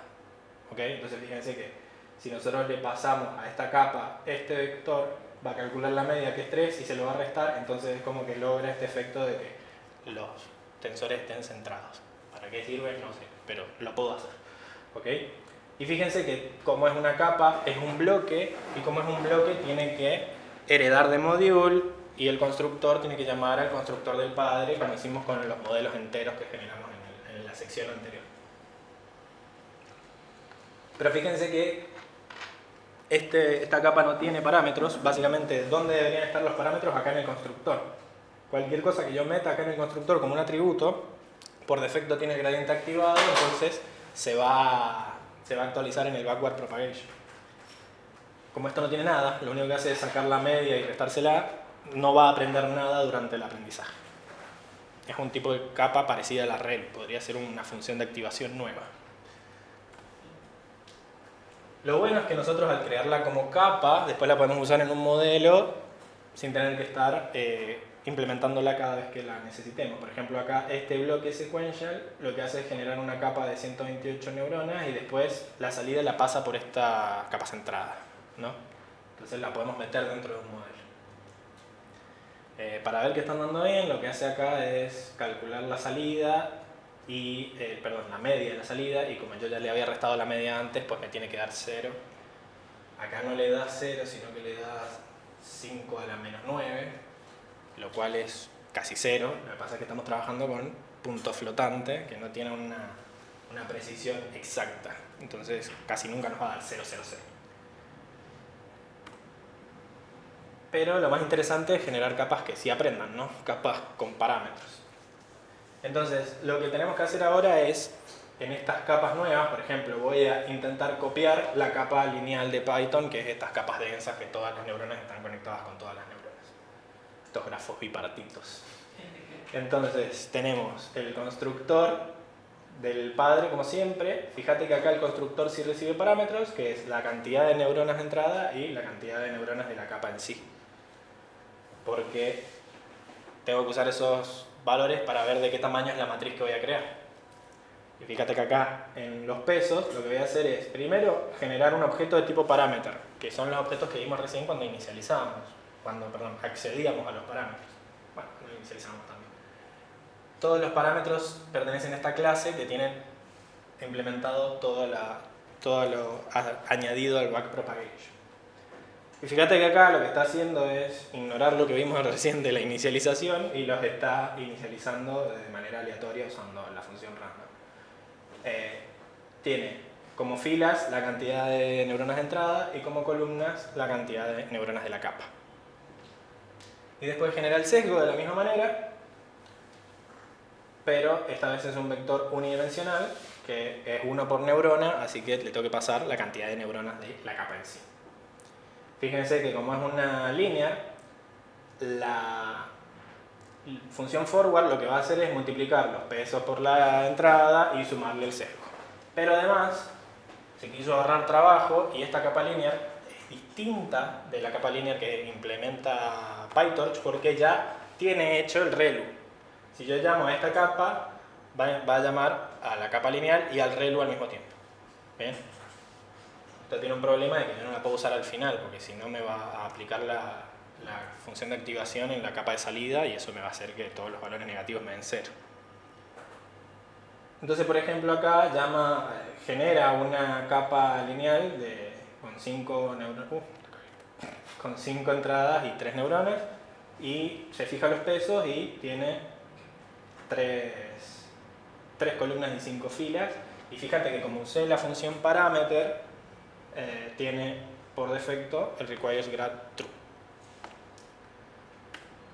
¿Ok? Entonces, fíjense que si nosotros le pasamos a esta capa este vector, va a calcular la media, que es 3, y se lo va a restar, entonces es como que logra este efecto de que los tensores estén centrados. ¿Para qué sirve? No sé, pero lo puedo hacer. ¿Ok? Y fíjense que como es una capa, es un bloque, y como es un bloque tiene que heredar de module, y el constructor tiene que llamar al constructor del padre, como hicimos con los modelos enteros que generamos en la sección anterior. Pero fíjense que esta capa no tiene parámetros. Básicamente, ¿dónde deberían estar los parámetros? Acá en el constructor. Cualquier cosa que yo meta acá en el constructor como un atributo, por defecto tiene el gradiente activado, entonces se va a actualizar en el backward propagation. Como esto no tiene nada, lo único que hace es sacar la media y restársela, no va a aprender nada durante el aprendizaje. Es un tipo de capa parecida a la rel, podría ser una función de activación nueva. Lo bueno es que nosotros al crearla como capa, después la podemos usar en un modelo sin tener que estar implementándola cada vez que la necesitemos. Por ejemplo, acá este bloque sequential lo que hace es generar una capa de 128 neuronas y después la salida la pasa por esta capa centrada, ¿no? Entonces la podemos meter dentro de un modelo. Para ver que está andando bien, lo que hace acá es calcular la salida la media de la salida, y como yo ya le había restado la media antes, pues me tiene que dar 0. Acá no le da 0, sino que le da 5 a la menos 9, lo cual es casi 0. Lo que pasa es que estamos trabajando con punto flotante, que no tiene una una precisión exacta. Entonces casi nunca nos va a dar 000. Pero lo más interesante es generar capas que sí aprendan, ¿no? Capas con parámetros. Entonces, lo que tenemos que hacer ahora es, en estas capas nuevas, por ejemplo, voy a intentar copiar la capa lineal de Python, que es estas capas densas que todas las neuronas están conectadas con todas las neuronas. Estos grafos bipartitos. Entonces, tenemos el constructor del padre, como siempre. Fíjate que acá el constructor sí recibe parámetros, que es la cantidad de neuronas de entrada y la cantidad de neuronas de la capa en sí. Porque tengo que usar esos valores para ver de qué tamaño es la matriz que voy a crear. Y fíjate que acá en los pesos lo que voy a hacer es primero generar un objeto de tipo parameter, que son los objetos que vimos recién cuando inicializábamos, accedíamos a los parámetros. Bueno, cuando inicializamos también. Todos los parámetros pertenecen a esta clase que tienen implementado todo lo añadido al backpropagation. Y fíjate que acá lo que está haciendo es ignorar lo que vimos recién de la inicialización y los está inicializando de manera aleatoria usando la función random. Tiene como filas la cantidad de neuronas de entrada y como columnas la cantidad de neuronas de la capa. Y después genera el sesgo de la misma manera, pero esta vez es un vector unidimensional que es 1 por neurona, así que le tengo que pasar la cantidad de neuronas de la capa en sí. Fíjense que como es una línea, la función forward lo que va a hacer es multiplicar los pesos por la entrada y sumarle el sesgo. Pero además, se quiso ahorrar trabajo y esta capa lineal es distinta de la capa lineal que implementa PyTorch porque ya tiene hecho el ReLU. Si yo llamo a esta capa, va a llamar a la capa lineal y al ReLU al mismo tiempo. ¿Bien? Esto tiene un problema de que yo no la puedo usar al final, porque si no me va a aplicar la función de activación en la capa de salida y eso me va a hacer que todos los valores negativos me den 0. Entonces, por ejemplo, acá genera una capa lineal con 5 entradas y 3 neuronas y se fija los pesos y tiene 3 columnas y 5 filas. Y fíjate que como usé la función parameter, tiene por defecto el requires grad true.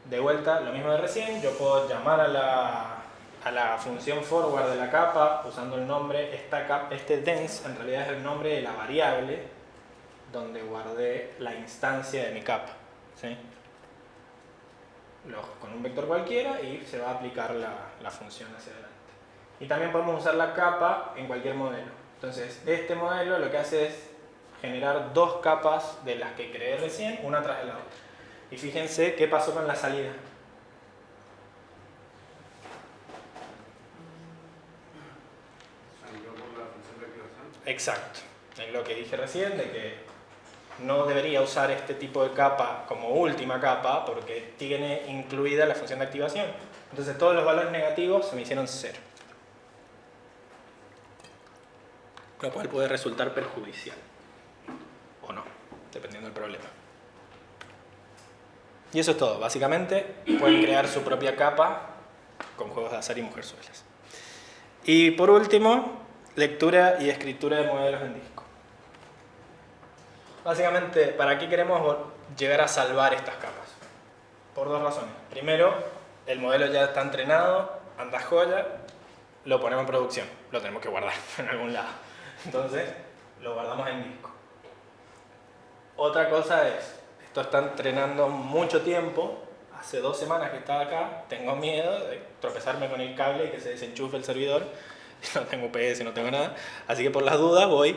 De vuelta, lo mismo de recién, yo puedo llamar a la función forward de la capa usando el nombre, este dense en realidad es el nombre de la variable donde guardé la instancia de mi capa, ¿sí? Con un vector cualquiera y se va a aplicar la función hacia adelante. Y también podemos usar la capa en cualquier modelo. Entonces, este modelo lo que hace es generar 2 capas de las que creé recién, una tras de la otra. Y fíjense qué pasó con la salida. Salió por la función de activación. Exacto. Es lo que dije recién, de que no debería usar este tipo de capa como última capa porque tiene incluida la función de activación. Entonces todos los valores negativos se me hicieron 0. Lo cual puede resultar perjudicial. O no, dependiendo del problema. Y eso es todo. Básicamente pueden crear su propia capa con juegos de azar y mujerzuelas. Y por último, lectura y escritura de modelos en disco. Básicamente, ¿para qué queremos llegar a salvar estas capas? Por 2 razones. Primero, el modelo ya está entrenado, anda joya, lo ponemos en producción, lo tenemos que guardar en algún lado. Entonces, lo guardamos en disco. Otra cosa es, esto está entrenando mucho tiempo, hace 2 semanas que está acá, tengo miedo de tropezarme con el cable y que se desenchufe el servidor, no tengo UPS, no tengo nada, así que por las dudas voy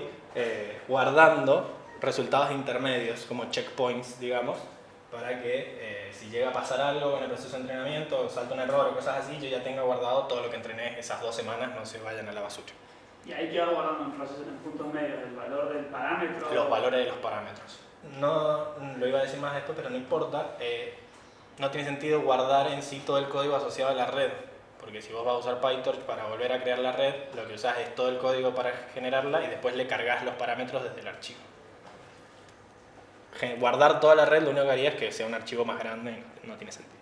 guardando resultados intermedios, como checkpoints, digamos, para que si llega a pasar algo en el proceso de entrenamiento, o salta un error o cosas así, yo ya tenga guardado todo lo que entrené esas 2 semanas, no se vayan a la basura. Y ahí queda guardando en puntos medios el valor del parámetro. Los valores de los parámetros. No lo iba a decir más después, pero no importa. No tiene sentido guardar en sí todo el código asociado a la red, porque si vos vas a usar PyTorch para volver a crear la red, lo que usás es todo el código para generarla y después le cargas los parámetros desde el archivo. Guardar toda la red lo único que haría es que sea un archivo más grande y no tiene sentido.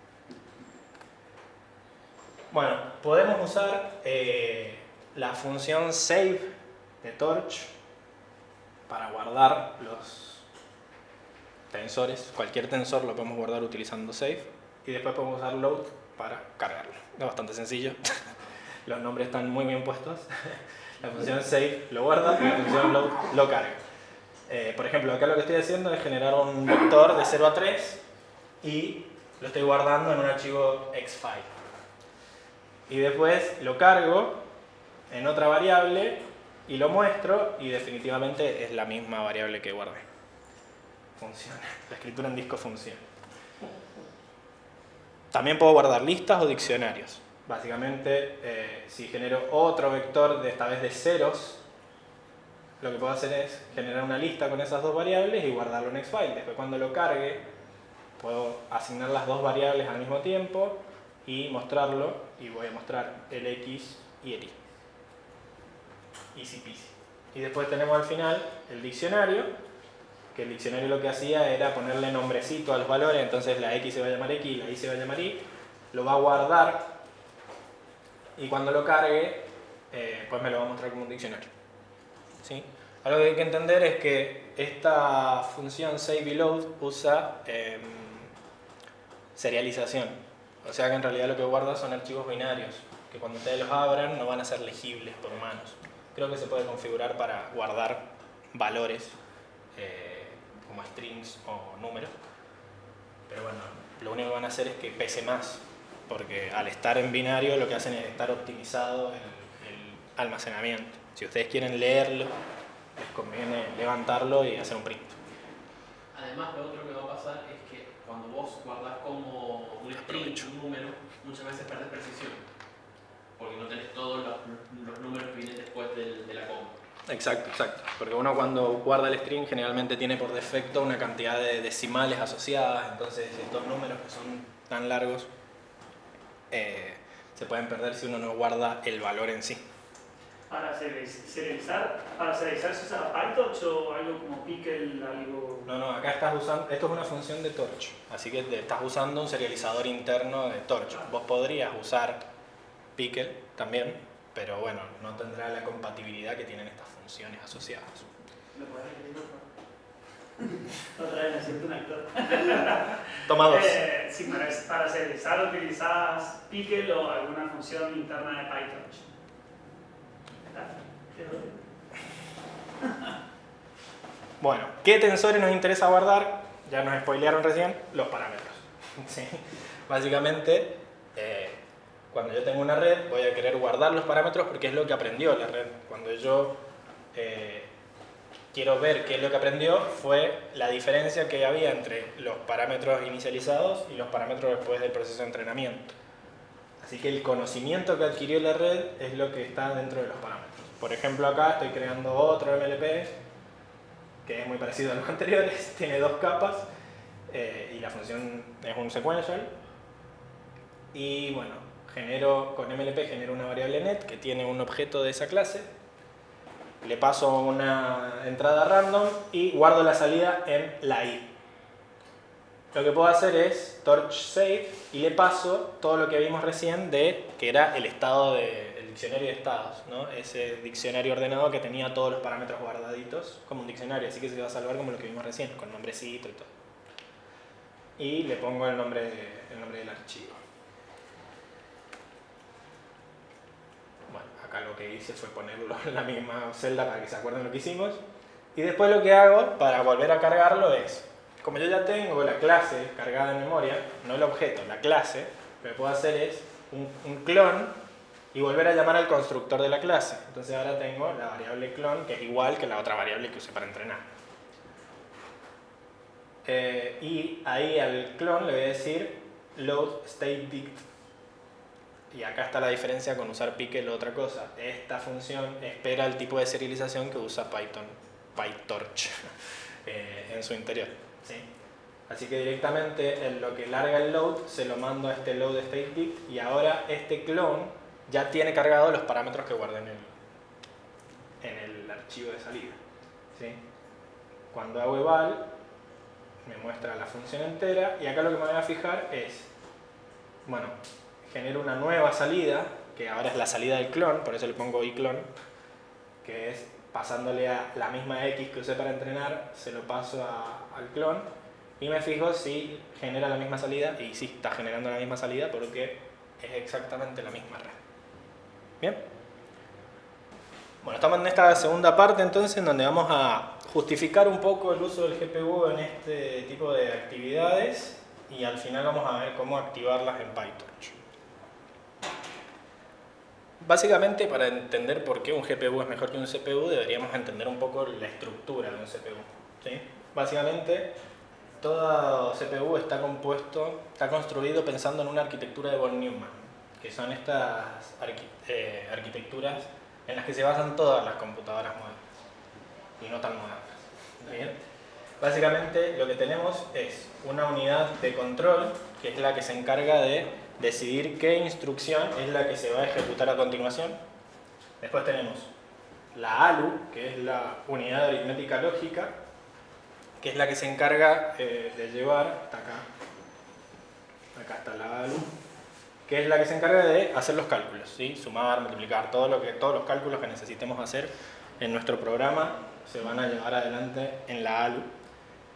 Bueno, podemos usar la función save de Torch para guardar los tensores. Cualquier tensor lo podemos guardar utilizando save. Y después podemos usar load para cargarlo. Es bastante sencillo. Los nombres están muy bien puestos. La función save lo guarda y la función load lo carga. Por ejemplo, acá lo que estoy haciendo es generar un vector de 0 a 3 y lo estoy guardando en un archivo xfile. Y después lo cargo en otra variable y lo muestro y definitivamente es la misma variable que guardé. Funciona. La escritura en disco funciona. También puedo guardar listas o diccionarios. Básicamente, si genero otro vector, esta vez de ceros, lo que puedo hacer es generar una lista con esas dos variables y guardarlo en xfile. Después cuando lo cargue, puedo asignar las dos variables al mismo tiempo y mostrarlo, y voy a mostrar el x y el y. Easy peasy. Y después tenemos al final el diccionario, que el diccionario lo que hacía era ponerle nombrecito a los valores, entonces la x se va a llamar x, la y se va a llamar y, lo va a guardar y cuando lo cargue, pues me lo va a mostrar como un diccionario. ¿Sí? Algo que hay que entender es que esta función save y load usa serialización, o sea que en realidad lo que guarda son archivos binarios, que cuando ustedes los abran no van a ser legibles por humanos. Creo que se puede configurar para guardar valores como strings o números, pero bueno, lo único que van a hacer es que pese más, porque al estar en binario lo que hacen es estar optimizado el almacenamiento. Si ustedes quieren leerlo, les conviene levantarlo y hacer un print. Además, lo otro que va a pasar es que cuando vos guardás como un string, un número, muchas veces perdés precisión, porque no tenés todos los números que vienen después de la coma. Exacto, exacto. Porque uno cuando guarda el string generalmente tiene por defecto una cantidad de decimales asociadas, entonces estos números que son tan largos se pueden perder si uno no guarda el valor en sí. Para serializar se usa PyTorch o algo como Pickle, algo... No, acá estás usando, esto es una función de Torch, así que estás usando un serializador interno de Torch. Vos podrías usar Pickle también, pero bueno, no tendrá la compatibilidad que tienen estas funciones asociadas. ¿Lo podés repetir, por favor? Otra vez me siento un actor. Toma dos. Sí, para serializar utilizás Pickle o alguna función interna de PyTorch. Bueno, ¿qué tensores nos interesa guardar? Ya nos spoilearon recién, los parámetros. ¿Sí? Básicamente, cuando yo tengo una red, voy a querer guardar los parámetros porque es lo que aprendió la red. Cuando yo quiero ver qué es lo que aprendió, fue la diferencia que había entre los parámetros inicializados y los parámetros después del proceso de entrenamiento. Así que el conocimiento que adquirió la red es lo que está dentro de los parámetros. Por ejemplo, acá estoy creando otro MLP que es muy parecido a los anteriores, tiene dos capas y la función es un sequential. Y bueno, con MLP genero una variable net que tiene un objeto de esa clase, le paso una entrada random y guardo la salida en la i. Lo que puedo hacer es torch save y le paso todo lo que vimos recién que era el estado el diccionario de estados, ¿no? Ese diccionario ordenado que tenía todos los parámetros guardaditos como un diccionario, así que se va a salvar como lo que vimos recién, con nombrecito y todo. Y le pongo el nombre del archivo. Bueno, acá lo que hice fue ponerlo en la misma celda para que se acuerden lo que hicimos. Y después lo que hago para volver a cargarlo es, como yo ya tengo la clase cargada en memoria, no el objeto, la clase, lo que puedo hacer es un clon y volver a llamar al constructor de la clase. Entonces ahora tengo la variable clon, que es igual que la otra variable que usé para entrenar. Y ahí al clon le voy a decir load state dict. Y acá está la diferencia con usar Pickle o otra cosa. Esta función espera el tipo de serialización que usa PyTorch en su interior. ¿Sí? Así que directamente en lo que larga el load se lo mando a este load state dict y ahora este clone ya tiene cargado los parámetros que guardé en el archivo de salida. ¿Sí? Cuando hago eval me muestra la función entera y acá lo que me voy a fijar es, bueno, genero una nueva salida que ahora es la salida del clon, por eso le pongo iClone, que es pasándole a la misma X que usé para entrenar, se lo paso al clon y me fijo si genera la misma salida, y sí, está generando la misma salida porque es exactamente la misma red. ¿Bien? Bueno, estamos en esta segunda parte entonces en donde vamos a justificar un poco el uso del GPU en este tipo de actividades y al final vamos a ver cómo activarlas en PyTorch. Básicamente, para entender por qué un GPU es mejor que un CPU, deberíamos entender un poco la estructura de un CPU. ¿Sí? Básicamente, todo CPU está construido pensando en una arquitectura de von Neumann, que son estas arquitecturas en las que se basan todas las computadoras modernas y no tan modernas. ¿Bien? Básicamente, lo que tenemos es una unidad de control, que es la que se encarga de decidir qué instrucción es la que se va a ejecutar a continuación. Después tenemos la ALU, que es la unidad de aritmética lógica, que es la que se encarga de llevar, hasta acá está la ALU, que es la que se encarga de hacer los cálculos, ¿sí? Sumar, multiplicar, todos los cálculos que necesitemos hacer en nuestro programa se van a llevar adelante en la ALU.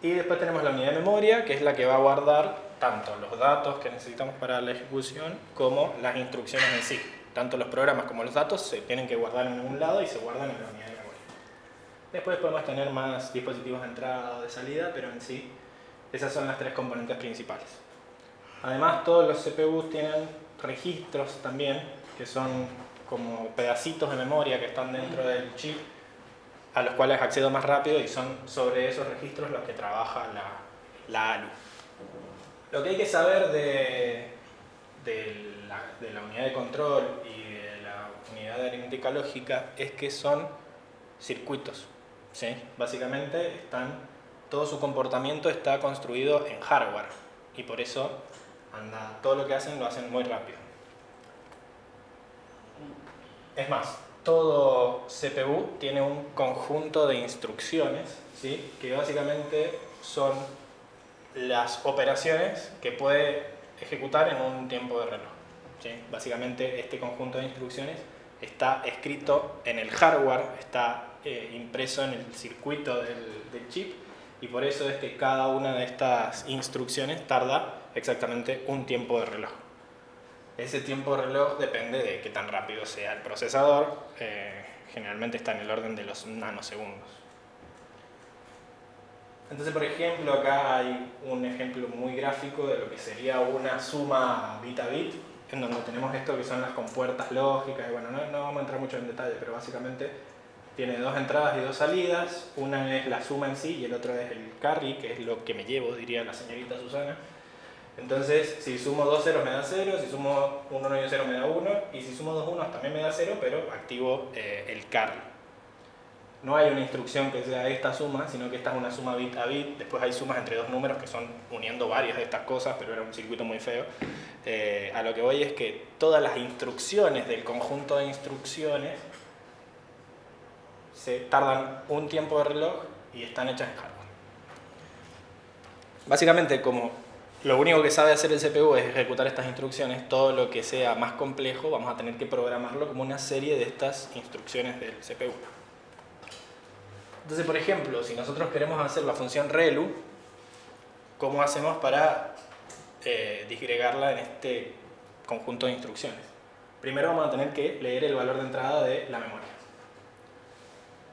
Y después tenemos la unidad de memoria, que es la que va a guardar tanto los datos que necesitamos para la ejecución como las instrucciones en sí. Tanto los programas como los datos se tienen que guardar en algún lado y se guardan en la unidad de memoria. Después podemos tener más dispositivos de entrada o de salida, pero en sí esas son las tres componentes principales. Además, todos los CPUs tienen registros también, que son como pedacitos de memoria que están dentro del chip, a los cuales accedo más rápido y son sobre esos registros los que trabaja la ALU. Lo que hay que saber de la unidad de control y de la unidad de aritmética lógica es que son circuitos, ¿sí? Básicamente todo su comportamiento está construido en hardware y por eso todo lo que hacen lo hacen muy rápido. Es más, todo CPU tiene un conjunto de instrucciones, ¿sí? Que básicamente son las operaciones que puede ejecutar en un tiempo de reloj, ¿sí? Básicamente este conjunto de instrucciones está escrito en el hardware, está impreso en el circuito del chip y por eso es que cada una de estas instrucciones tarda exactamente un tiempo de reloj. Ese tiempo de reloj depende de qué tan rápido sea el procesador, generalmente está en el orden de los nanosegundos. Entonces, por ejemplo, acá hay un ejemplo muy gráfico de lo que sería una suma bit a bit, en donde tenemos esto que son las compuertas lógicas, y bueno, no vamos a entrar mucho en detalle, pero básicamente tiene dos entradas y dos salidas, una es la suma en sí y el otro es el carry, que es lo que me llevo, diría la señorita Susana. Entonces, si sumo dos ceros me da 0, si sumo un 1 y un 0 me da 1, y si sumo dos unos también me da 0, pero activo el carry. No hay una instrucción que sea esta suma, sino que esta es una suma bit a bit. Después hay sumas entre dos números que son uniendo varias de estas cosas, pero era un circuito muy feo. A lo que voy es que todas las instrucciones del conjunto de instrucciones se tardan un tiempo de reloj y están hechas en hardware. Básicamente, como lo único que sabe hacer el CPU es ejecutar estas instrucciones, todo lo que sea más complejo vamos a tener que programarlo como una serie de estas instrucciones del CPU. Entonces, por ejemplo, si nosotros queremos hacer la función ReLU, ¿cómo hacemos para disgregarla en este conjunto de instrucciones? Primero vamos a tener que leer el valor de entrada de la memoria.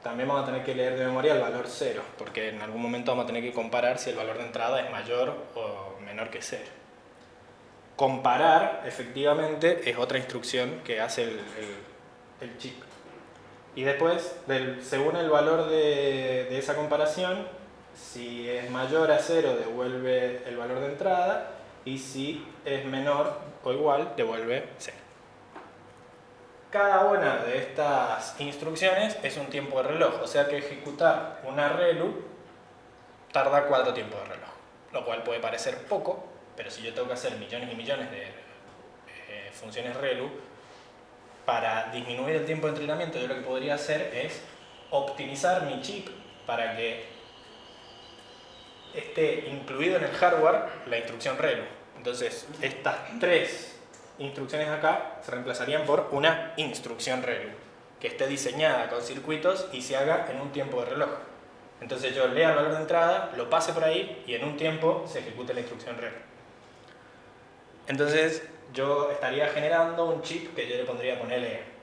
También vamos a tener que leer de memoria el valor 0, porque en algún momento vamos a tener que comparar si el valor de entrada es mayor o menor que 0. Comparar, efectivamente, es otra instrucción que hace el chip. Y después, según el valor de esa comparación, si es mayor a 0, devuelve el valor de entrada, y si es menor o igual, devuelve 0. Cada una de estas instrucciones es un tiempo de reloj, o sea que ejecutar una ReLU tarda 4 tiempos de reloj, lo cual puede parecer poco, pero si yo tengo que hacer millones y millones de funciones ReLU, para disminuir el tiempo de entrenamiento, yo lo que podría hacer es optimizar mi chip para que esté incluido en el hardware la instrucción ReLU. Entonces, estas tres instrucciones acá se reemplazarían por una instrucción ReLU, que esté diseñada con circuitos y se haga en un tiempo de reloj. Entonces yo lea el valor de entrada, lo pase por ahí y en un tiempo se ejecute la instrucción ReLU. Entonces yo estaría generando un chip que yo le pondría ponerle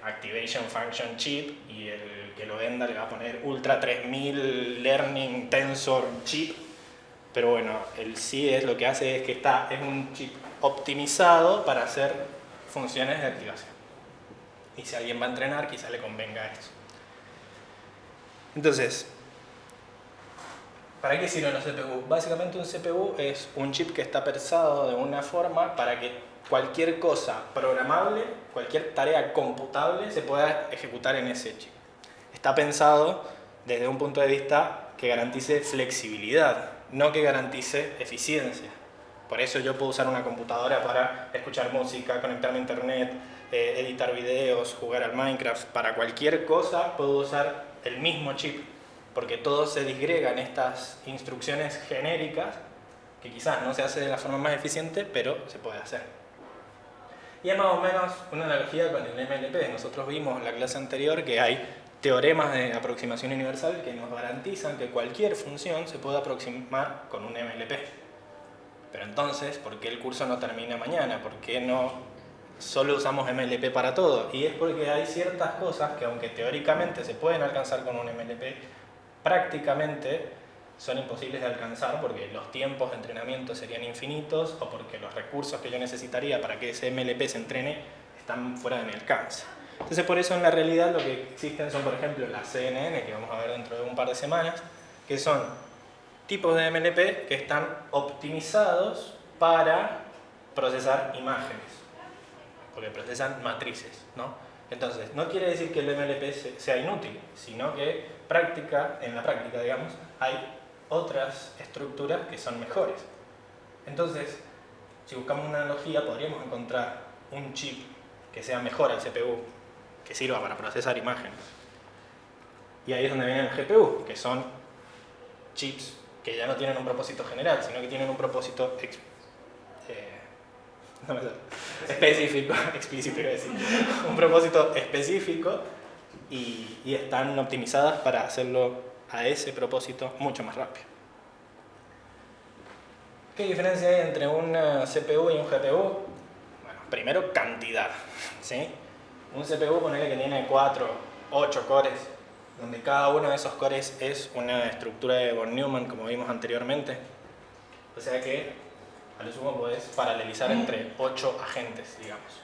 Activation Function Chip, y el que lo venda le va a poner Ultra 3000 Learning Tensor Chip. Pero bueno, el CIE lo que hace es que es un chip optimizado para hacer funciones de activación. Y si alguien va a entrenar, quizá le convenga eso. Entonces, ¿para qué sirven los CPU? Básicamente un CPU es un chip que está pensado de una forma para que cualquier cosa programable, cualquier tarea computable se pueda ejecutar en ese chip. Está pensado desde un punto de vista que garantice flexibilidad, no que garantice eficiencia. Por eso yo puedo usar una computadora para escuchar música, conectarme a internet, editar videos, jugar al Minecraft. Para cualquier cosa puedo usar el mismo chip, porque todo se disgrega en estas instrucciones genéricas que quizás no se hace de la forma más eficiente, pero se puede hacer. Y es más o menos una analogía con el MLP. Nosotros vimos en la clase anterior que hay teoremas de aproximación universal que nos garantizan que cualquier función se puede aproximar con un MLP. Pero entonces, ¿por qué el curso no termina mañana? ¿Por qué no solo usamos MLP para todo? Y es porque hay ciertas cosas que, aunque teóricamente se pueden alcanzar con un MLP, prácticamente son imposibles de alcanzar porque los tiempos de entrenamiento serían infinitos o porque los recursos que yo necesitaría para que ese MLP se entrene están fuera de mi alcance. Entonces, por eso en la realidad lo que existen son, por ejemplo, las CNN, que vamos a ver dentro de un par de semanas, que son tipos de MLP que están optimizados para procesar imágenes, porque procesan matrices, ¿no? Entonces, no quiere decir que el MLP sea inútil, sino que en la práctica, digamos, hay otras estructuras que son mejores. Entonces, si buscamos una analogía, podríamos encontrar un chip que sea mejor al CPU, que sirva para procesar imágenes. Y ahí es donde viene el GPU, que son chips que ya no tienen un propósito general, sino que tienen un propósito específico, explícito iba a decir, un propósito específico y están optimizadas para hacerlo a ese propósito mucho más rápido. ¿Qué diferencia hay entre un CPU y un GPU? Bueno, primero cantidad, ¿sí? Un CPU, ponele que tiene 4, 8 cores, donde cada uno de esos cores es una estructura de von Neumann, como vimos anteriormente. O sea que, a lo sumo, podés paralelizar entre 8 agentes, digamos.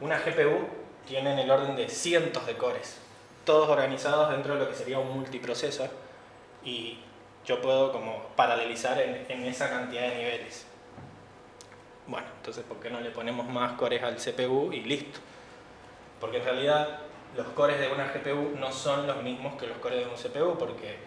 Una GPU tiene en el orden de cientos de cores, todos organizados dentro de lo que sería un multiprocesor, y yo puedo como paralelizar en esa cantidad de niveles. Bueno, entonces, ¿por qué no le ponemos más cores al CPU y listo? Porque en realidad los cores de una GPU no son los mismos que los cores de un CPU, porque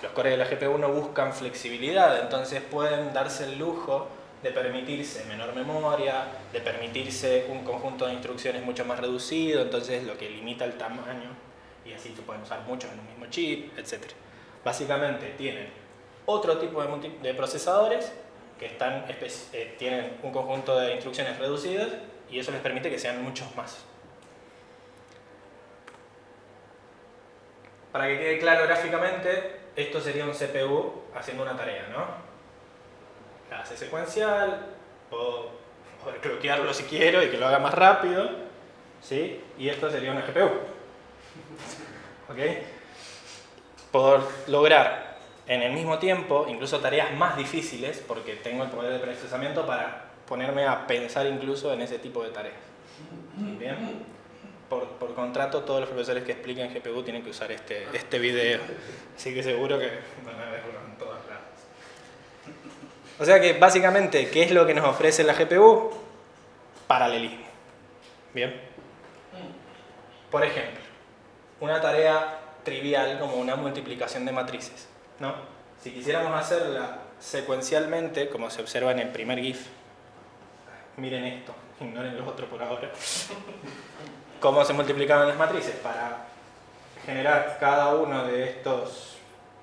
los cores de la GPU no buscan flexibilidad, entonces pueden darse el lujo de permitirse menor memoria, de permitirse un conjunto de instrucciones mucho más reducido, entonces lo que limita el tamaño, y así se pueden usar muchos en un mismo chip, etc. Básicamente tienen otro tipo de procesadores que tienen un conjunto de instrucciones reducidas y eso les permite que sean muchos más. Para que quede claro gráficamente, esto sería un CPU haciendo una tarea, ¿no? La hace secuencial, puedo cloquearlo si quiero y que lo haga más rápido, ¿sí? Y esto sería una GPU. ¿Ok? Puedo lograr en el mismo tiempo incluso tareas más difíciles porque tengo el poder de procesamiento para ponerme a pensar incluso en ese tipo de tareas. ¿Bien? Por contrato, todos los profesores que expliquen GPU tienen que usar este video. Así que seguro que van a verlo en todas lados. O sea que básicamente, ¿qué es lo que nos ofrece la GPU? Paralelismo. ¿Bien? Por ejemplo, una tarea trivial como una multiplicación de matrices, ¿no? Si quisiéramos hacerla secuencialmente, como se observa en el primer GIF, miren esto, ignoren los otros por ahora. ¿Cómo se multiplicaban las matrices? Para generar cada uno de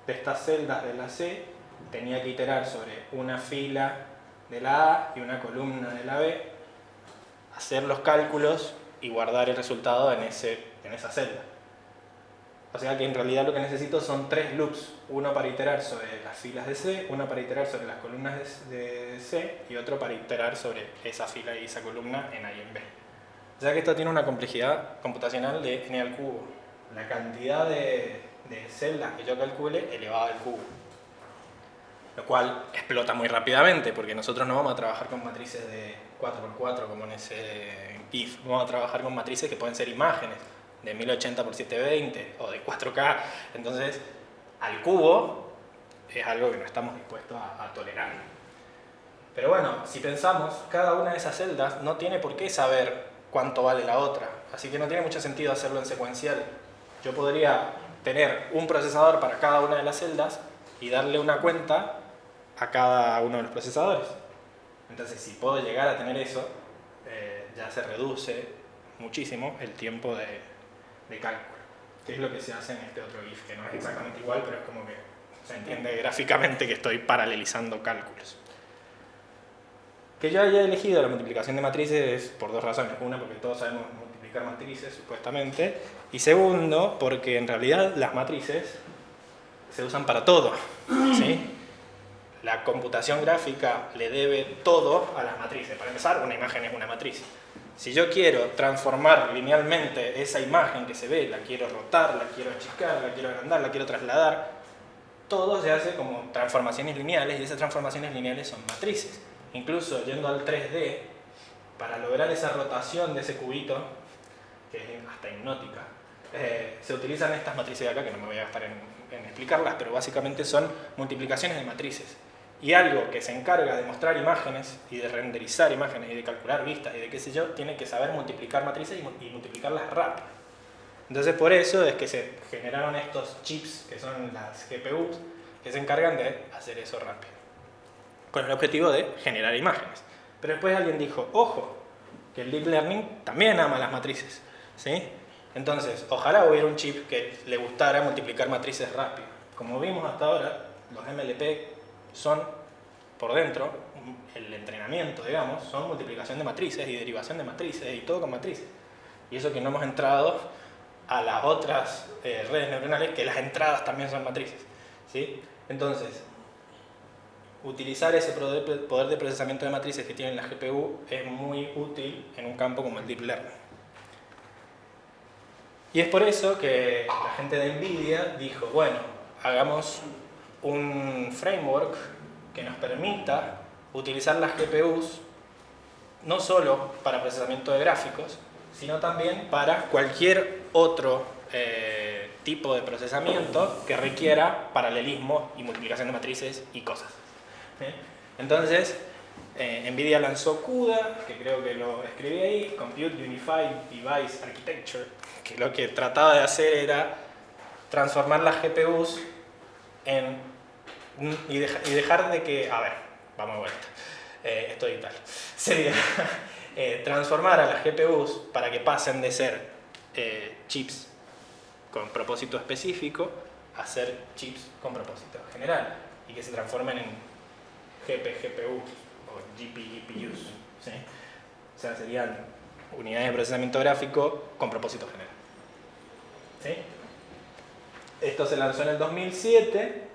estas celdas de la C, tenía que iterar sobre una fila de la A y una columna de la B, hacer los cálculos y guardar el resultado en esa celda. O sea que en realidad lo que necesito son 3 loops, uno para iterar sobre las filas de C, uno para iterar sobre las columnas de C y otro para iterar sobre esa fila y esa columna en A y en B. O sea que esto tiene una complejidad computacional de n al cubo. La cantidad de celdas que yo calcule elevada al cubo. Lo cual explota muy rápidamente porque nosotros no vamos a trabajar con matrices de 4×4 como en ese GIF. Vamos a trabajar con matrices que pueden ser imágenes de 1080×720 o de 4K. Entonces, al cubo es algo que no estamos dispuestos a tolerar. Pero bueno, si pensamos, cada una de esas celdas no tiene por qué saber cuánto vale la otra. Así que no tiene mucho sentido hacerlo en secuencial. Yo podría tener un procesador para cada una de las celdas y darle una cuenta a cada uno de los procesadores. Entonces, si puedo llegar a tener eso, ya se reduce muchísimo el tiempo de cálculo, que es lo que se hace en este otro GIF, que no es exactamente igual, pero es como que se entiende gráficamente que estoy paralelizando cálculos. Que yo haya elegido la multiplicación de matrices es por 2 razones. Una, porque todos sabemos multiplicar matrices, supuestamente, y segundo, porque en realidad las matrices se usan para todo, ¿sí? La computación gráfica le debe todo a las matrices. Para empezar, una imagen es una matriz. Si yo quiero transformar linealmente esa imagen que se ve, la quiero rotar, la quiero achicar, la quiero agrandar, la quiero trasladar, todo se hace como transformaciones lineales y esas transformaciones lineales son matrices. Incluso yendo al 3D, para lograr esa rotación de ese cubito, que es hasta hipnótica, se utilizan estas matrices de acá, que no me voy a gastar en explicarlas, pero básicamente son multiplicaciones de matrices. Y algo que se encarga de mostrar imágenes y de renderizar imágenes y de calcular vistas y de qué sé yo, tiene que saber multiplicar matrices y multiplicarlas rápido. Entonces por eso es que se generaron estos chips, que son las GPUs, que se encargan de hacer eso rápido, con el objetivo de generar imágenes. Pero después alguien dijo, ojo, que el Deep Learning también ama las matrices, ¿sí? Entonces, ojalá hubiera un chip que le gustara multiplicar matrices rápido. Como vimos hasta ahora, los MLP son, por dentro, el entrenamiento, digamos, son multiplicación de matrices y derivación de matrices y todo con matrices. Y eso que no hemos entrado a las otras redes neuronales, que las entradas también son matrices, ¿sí? Entonces, utilizar ese poder de procesamiento de matrices que tiene la GPU es muy útil en un campo como el Deep Learning. Y es por eso que la gente de NVIDIA dijo, bueno, hagamos un framework que nos permita utilizar las GPUs no solo para procesamiento de gráficos, sino también para cualquier otro tipo de procesamiento que requiera paralelismo y multiplicación de matrices y cosas. Entonces, NVIDIA lanzó CUDA, que creo que lo escribí ahí, Compute Unified Device Architecture, que lo que trataba de hacer era transformar las GPUs y dejar de que... A ver, vamos de vuelta. Esto es tal. Sería transformar a las GPUs para que pasen de ser chips con propósito específico a ser chips con propósito general y que se transformen en GPUs o GPUs, ¿sí? O sea, serían unidades de procesamiento gráfico con propósito general, ¿sí? Esto se lanzó en el 2007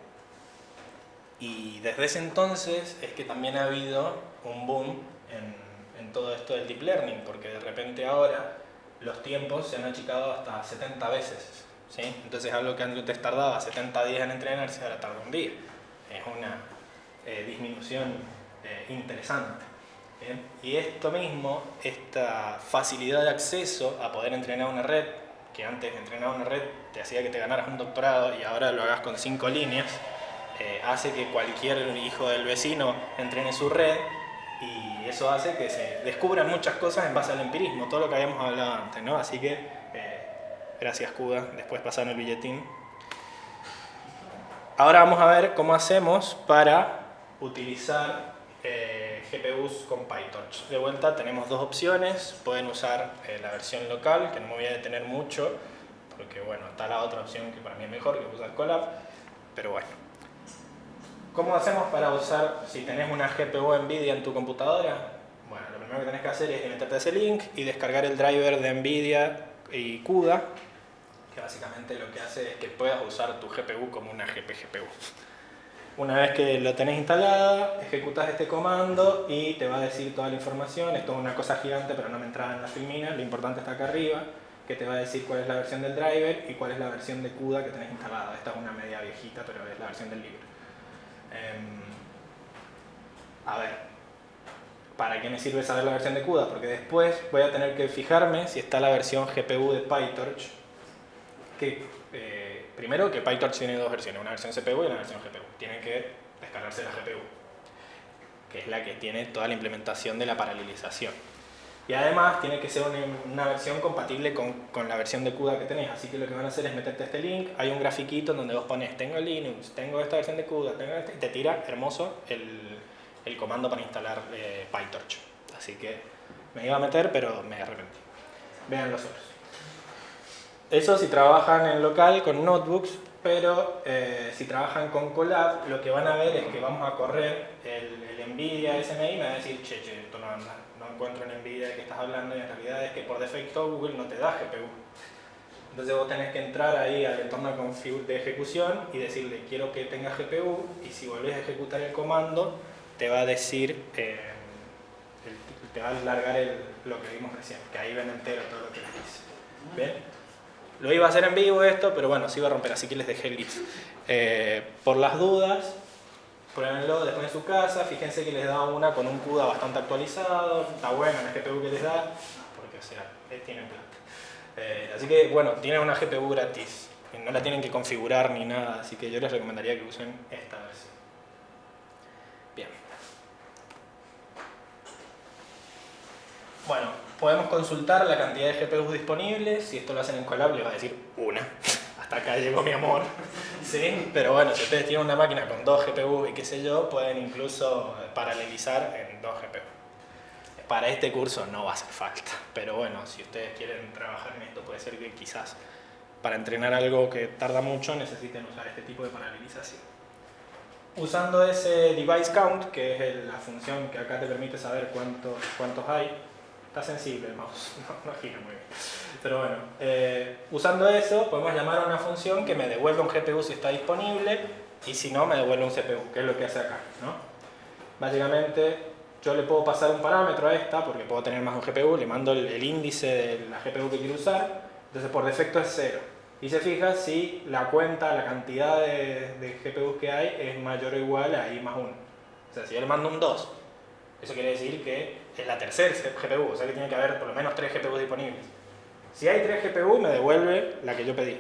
y desde ese entonces es que también ha habido un boom en todo esto del Deep Learning, porque de repente ahora los tiempos se han achicado hasta 70 veces, ¿sí? Entonces algo que antes tardaba 70 días en entrenarse ahora tarda un día. Es una disminución interesante, ¿bien? Y esto mismo, esta facilidad de acceso a poder entrenar una red, que antes entrenar una red te hacía que te ganaras un doctorado y ahora lo hagas con 5 líneas, hace que cualquier hijo del vecino entrene su red y eso hace que se descubran muchas cosas en base al empirismo, todo lo que habíamos hablado antes, ¿no? Así que, gracias CUDA, después pasaron el billetín. Ahora vamos a ver cómo hacemos para utilizar GPUs con PyTorch. De vuelta tenemos dos opciones, pueden usar la versión local, que no me voy a detener mucho, porque bueno, está la otra opción que para mí es mejor, que usar Colab, pero bueno. ¿Cómo hacemos para usar, si tenés una GPU NVIDIA en tu computadora? Bueno, lo primero que tenés que hacer es meterte a ese link y descargar el driver de NVIDIA y CUDA, que básicamente lo que hace es que puedas usar tu GPU como una GPU. Una vez que lo tenés instalada, ejecutas este comando y te va a decir toda la información. Esto es una cosa gigante, pero no me entraba en la filmina. Lo importante está acá arriba, que te va a decir cuál es la versión del driver y cuál es la versión de CUDA que tenés instalada. Esta es una media viejita, pero es la versión del libro. A ver, ¿para qué me sirve saber la versión de CUDA? Porque después voy a tener que fijarme si está la versión GPU de PyTorch. Primero que PyTorch tiene dos versiones, una versión CPU y una versión GPU. Tienen que descargarse la GPU, que es la que tiene toda la implementación de la paralelización. Y además tiene que ser una versión compatible con la versión de CUDA que tenés. Así que lo que van a hacer es meterte a este link. Hay un grafiquito donde vos pones, tengo Linux, tengo esta versión de CUDA, tengo esta, y te tira hermoso el comando para instalar PyTorch. Así que me iba a meter, pero me arrepentí. Vean los otros. Eso si trabajan en local con notebooks, pero si trabajan con Colab, lo que van a ver es que vamos a correr el NVIDIA SMI y me va a decir, che, esto no anda, no encuentro en NVIDIA de qué estás hablando, y en realidad es que por defecto Google no te da GPU. Entonces vos tenés que entrar ahí al entorno de ejecución y decirle, quiero que tenga GPU, y si volvés a ejecutar el comando, te va a decir, te va a alargar lo que vimos recién, que ahí ven entero todo lo que les dice. ¿Bien? Lo iba a hacer en vivo esto, pero bueno, se iba a romper, así que les dejé el GIF. Por las dudas, pruébenlo después en su casa, fíjense que les da una con un CUDA bastante actualizado, está bueno la GPU que les da, porque o sea, tienen plata. Así que bueno, tienen una GPU gratis, no la tienen que configurar ni nada, así que yo les recomendaría que usen esta versión. Bien. Bueno, podemos consultar la cantidad de GPUs disponibles. Si esto lo hacen en Colab, les va a decir una. Hasta acá llegó mi amor. ¿Sí? Pero bueno, si ustedes tienen una máquina con 2 GPUs y qué sé yo, pueden incluso paralelizar en 2 GPUs. Para este curso no va a hacer falta. Pero bueno, si ustedes quieren trabajar en esto, puede ser que quizás para entrenar algo que tarda mucho necesiten usar este tipo de paralelización. Usando ese device count, que es la función que acá te permite saber cuántos hay. Está sensible el mouse, no gira muy bien. Pero bueno, usando eso podemos llamar a una función que me devuelve un GPU si está disponible, y si no me devuelve un CPU, que es lo que hace acá, ¿no? Básicamente yo le puedo pasar un parámetro a esta, porque puedo tener más de un GPU, le mando el índice de la GPU que quiero usar, entonces por defecto es 0. Y se fija si la cuenta, la cantidad de GPUs que hay es mayor o igual a I más 1. O sea, si yo le mando un 2, eso quiere decir que es la tercera GPU, o sea que tiene que haber por lo menos 3 GPUs disponibles. Si hay 3 GPU, me devuelve la que yo pedí.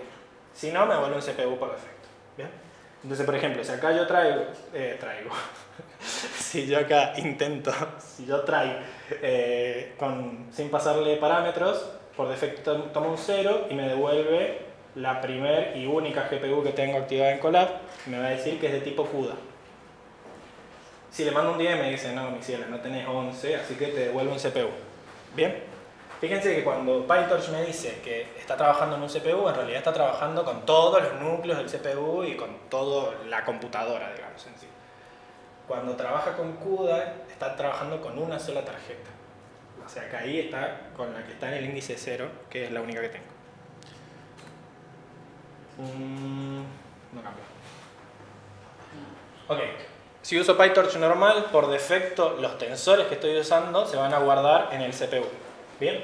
Si no, me devuelve un CPU por defecto. ¿Bien? Entonces, por ejemplo, si acá yo traigo si yo acá intento, si yo traigo sin pasarle parámetros, por defecto tomo un 0 y me devuelve la primer y única GPU que tengo activada en Colab, me va a decir que es de tipo CUDA. Si le mando un 10 me dice, no, mi cielo, no tenés 11, así que te devuelvo un CPU. ¿Bien? Fíjense que cuando PyTorch me dice que está trabajando en un CPU, en realidad está trabajando con todos los núcleos del CPU y con toda la computadora, digamos, en sí. Cuando trabaja con CUDA, está trabajando con una sola tarjeta. O sea que ahí está con la que está en el índice 0, que es la única que tengo. No cambió. Ok. Si uso PyTorch normal, por defecto los tensores que estoy usando se van a guardar en el CPU. ¿Bien?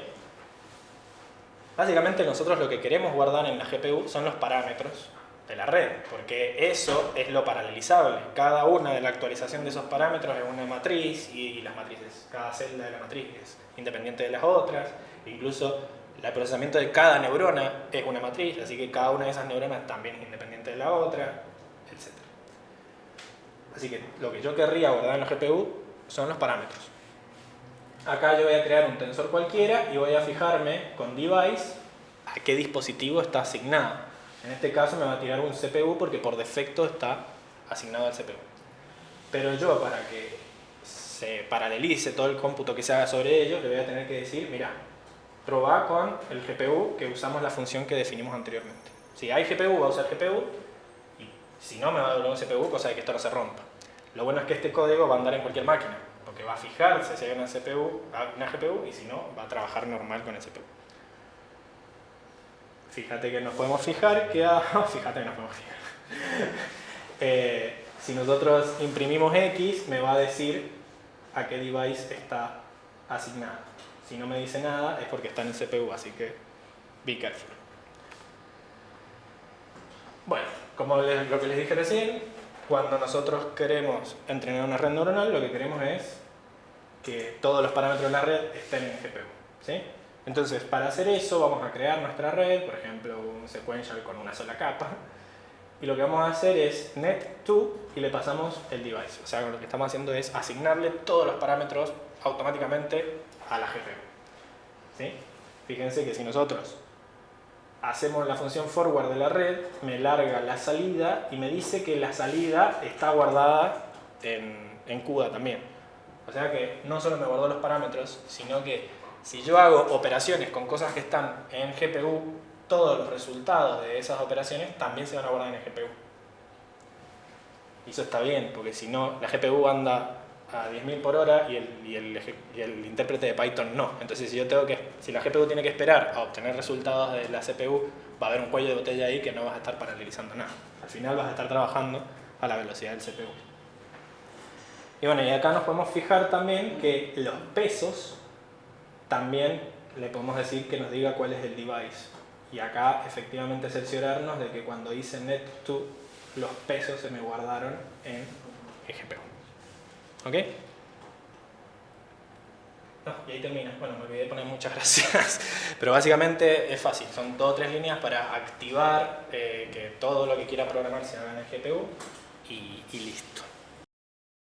Básicamente nosotros lo que queremos guardar en la GPU son los parámetros de la red, porque eso es lo paralelizable. Cada una de la actualización de esos parámetros es una matriz, y las matrices, cada celda de la matriz es independiente de las otras. Incluso el procesamiento de cada neurona es una matriz, así que cada una de esas neuronas también es independiente de la otra, etc. Así que lo que yo querría guardar en la GPU son los parámetros. Acá yo voy a crear un tensor cualquiera y voy a fijarme con device a qué dispositivo está asignado. En este caso me va a tirar un CPU porque por defecto está asignado al CPU. Pero yo, para que se paralelice todo el cómputo que se haga sobre ellos, le voy a tener que decir, mira, probá con el GPU que usamos la función que definimos anteriormente. Si hay GPU, va a usar GPU. Si no, me va a devolver un CPU, cosa de que esto no se rompa. Lo bueno es que este código va a andar en cualquier máquina, porque porque va a fijarse si hay una GPU y si no, va a trabajar normal con el CPU. Fíjate que nos podemos fijar que si nosotros imprimimos X, me va a decir a qué device está asignado. Si no me dice nada, es porque está en el CPU, así que be careful. Bueno, como lo que les dije recién, cuando nosotros queremos entrenar una red neuronal, lo que queremos es que todos los parámetros de la red estén en el GPU, ¿sí? Entonces, para hacer eso, vamos a crear nuestra red, por ejemplo, un sequential con una sola capa. Y lo que vamos a hacer es net2 y le pasamos el device. O sea, lo que estamos haciendo es asignarle todos los parámetros automáticamente a la GPU, ¿sí? Fíjense que si nosotros hacemos la función forward de la red, me larga la salida y me dice que la salida está guardada en CUDA también. O sea que no solo me guardó los parámetros, sino que si yo hago operaciones con cosas que están en GPU, todos los resultados de esas operaciones también se van a guardar en el GPU. Y eso está bien, porque si no, la GPU anda a 10.000 por hora y el intérprete de Python no. Entonces si la GPU tiene que esperar a obtener resultados de la CPU, va a haber un cuello de botella ahí que no vas a estar paralelizando nada. Al final vas a estar trabajando a la velocidad del CPU. Y bueno, y acá nos podemos fijar también que los pesos también le podemos decir que nos diga cuál es el device. Y acá efectivamente cerciorarnos de que cuando hice net2 los pesos se me guardaron en el GPU. ¿Ok? Y ahí termina. Bueno, me olvidé de poner muchas gracias. Pero básicamente es fácil. Son 2 o 3 líneas para activar que todo lo que quiera programar se haga en el GPU y listo.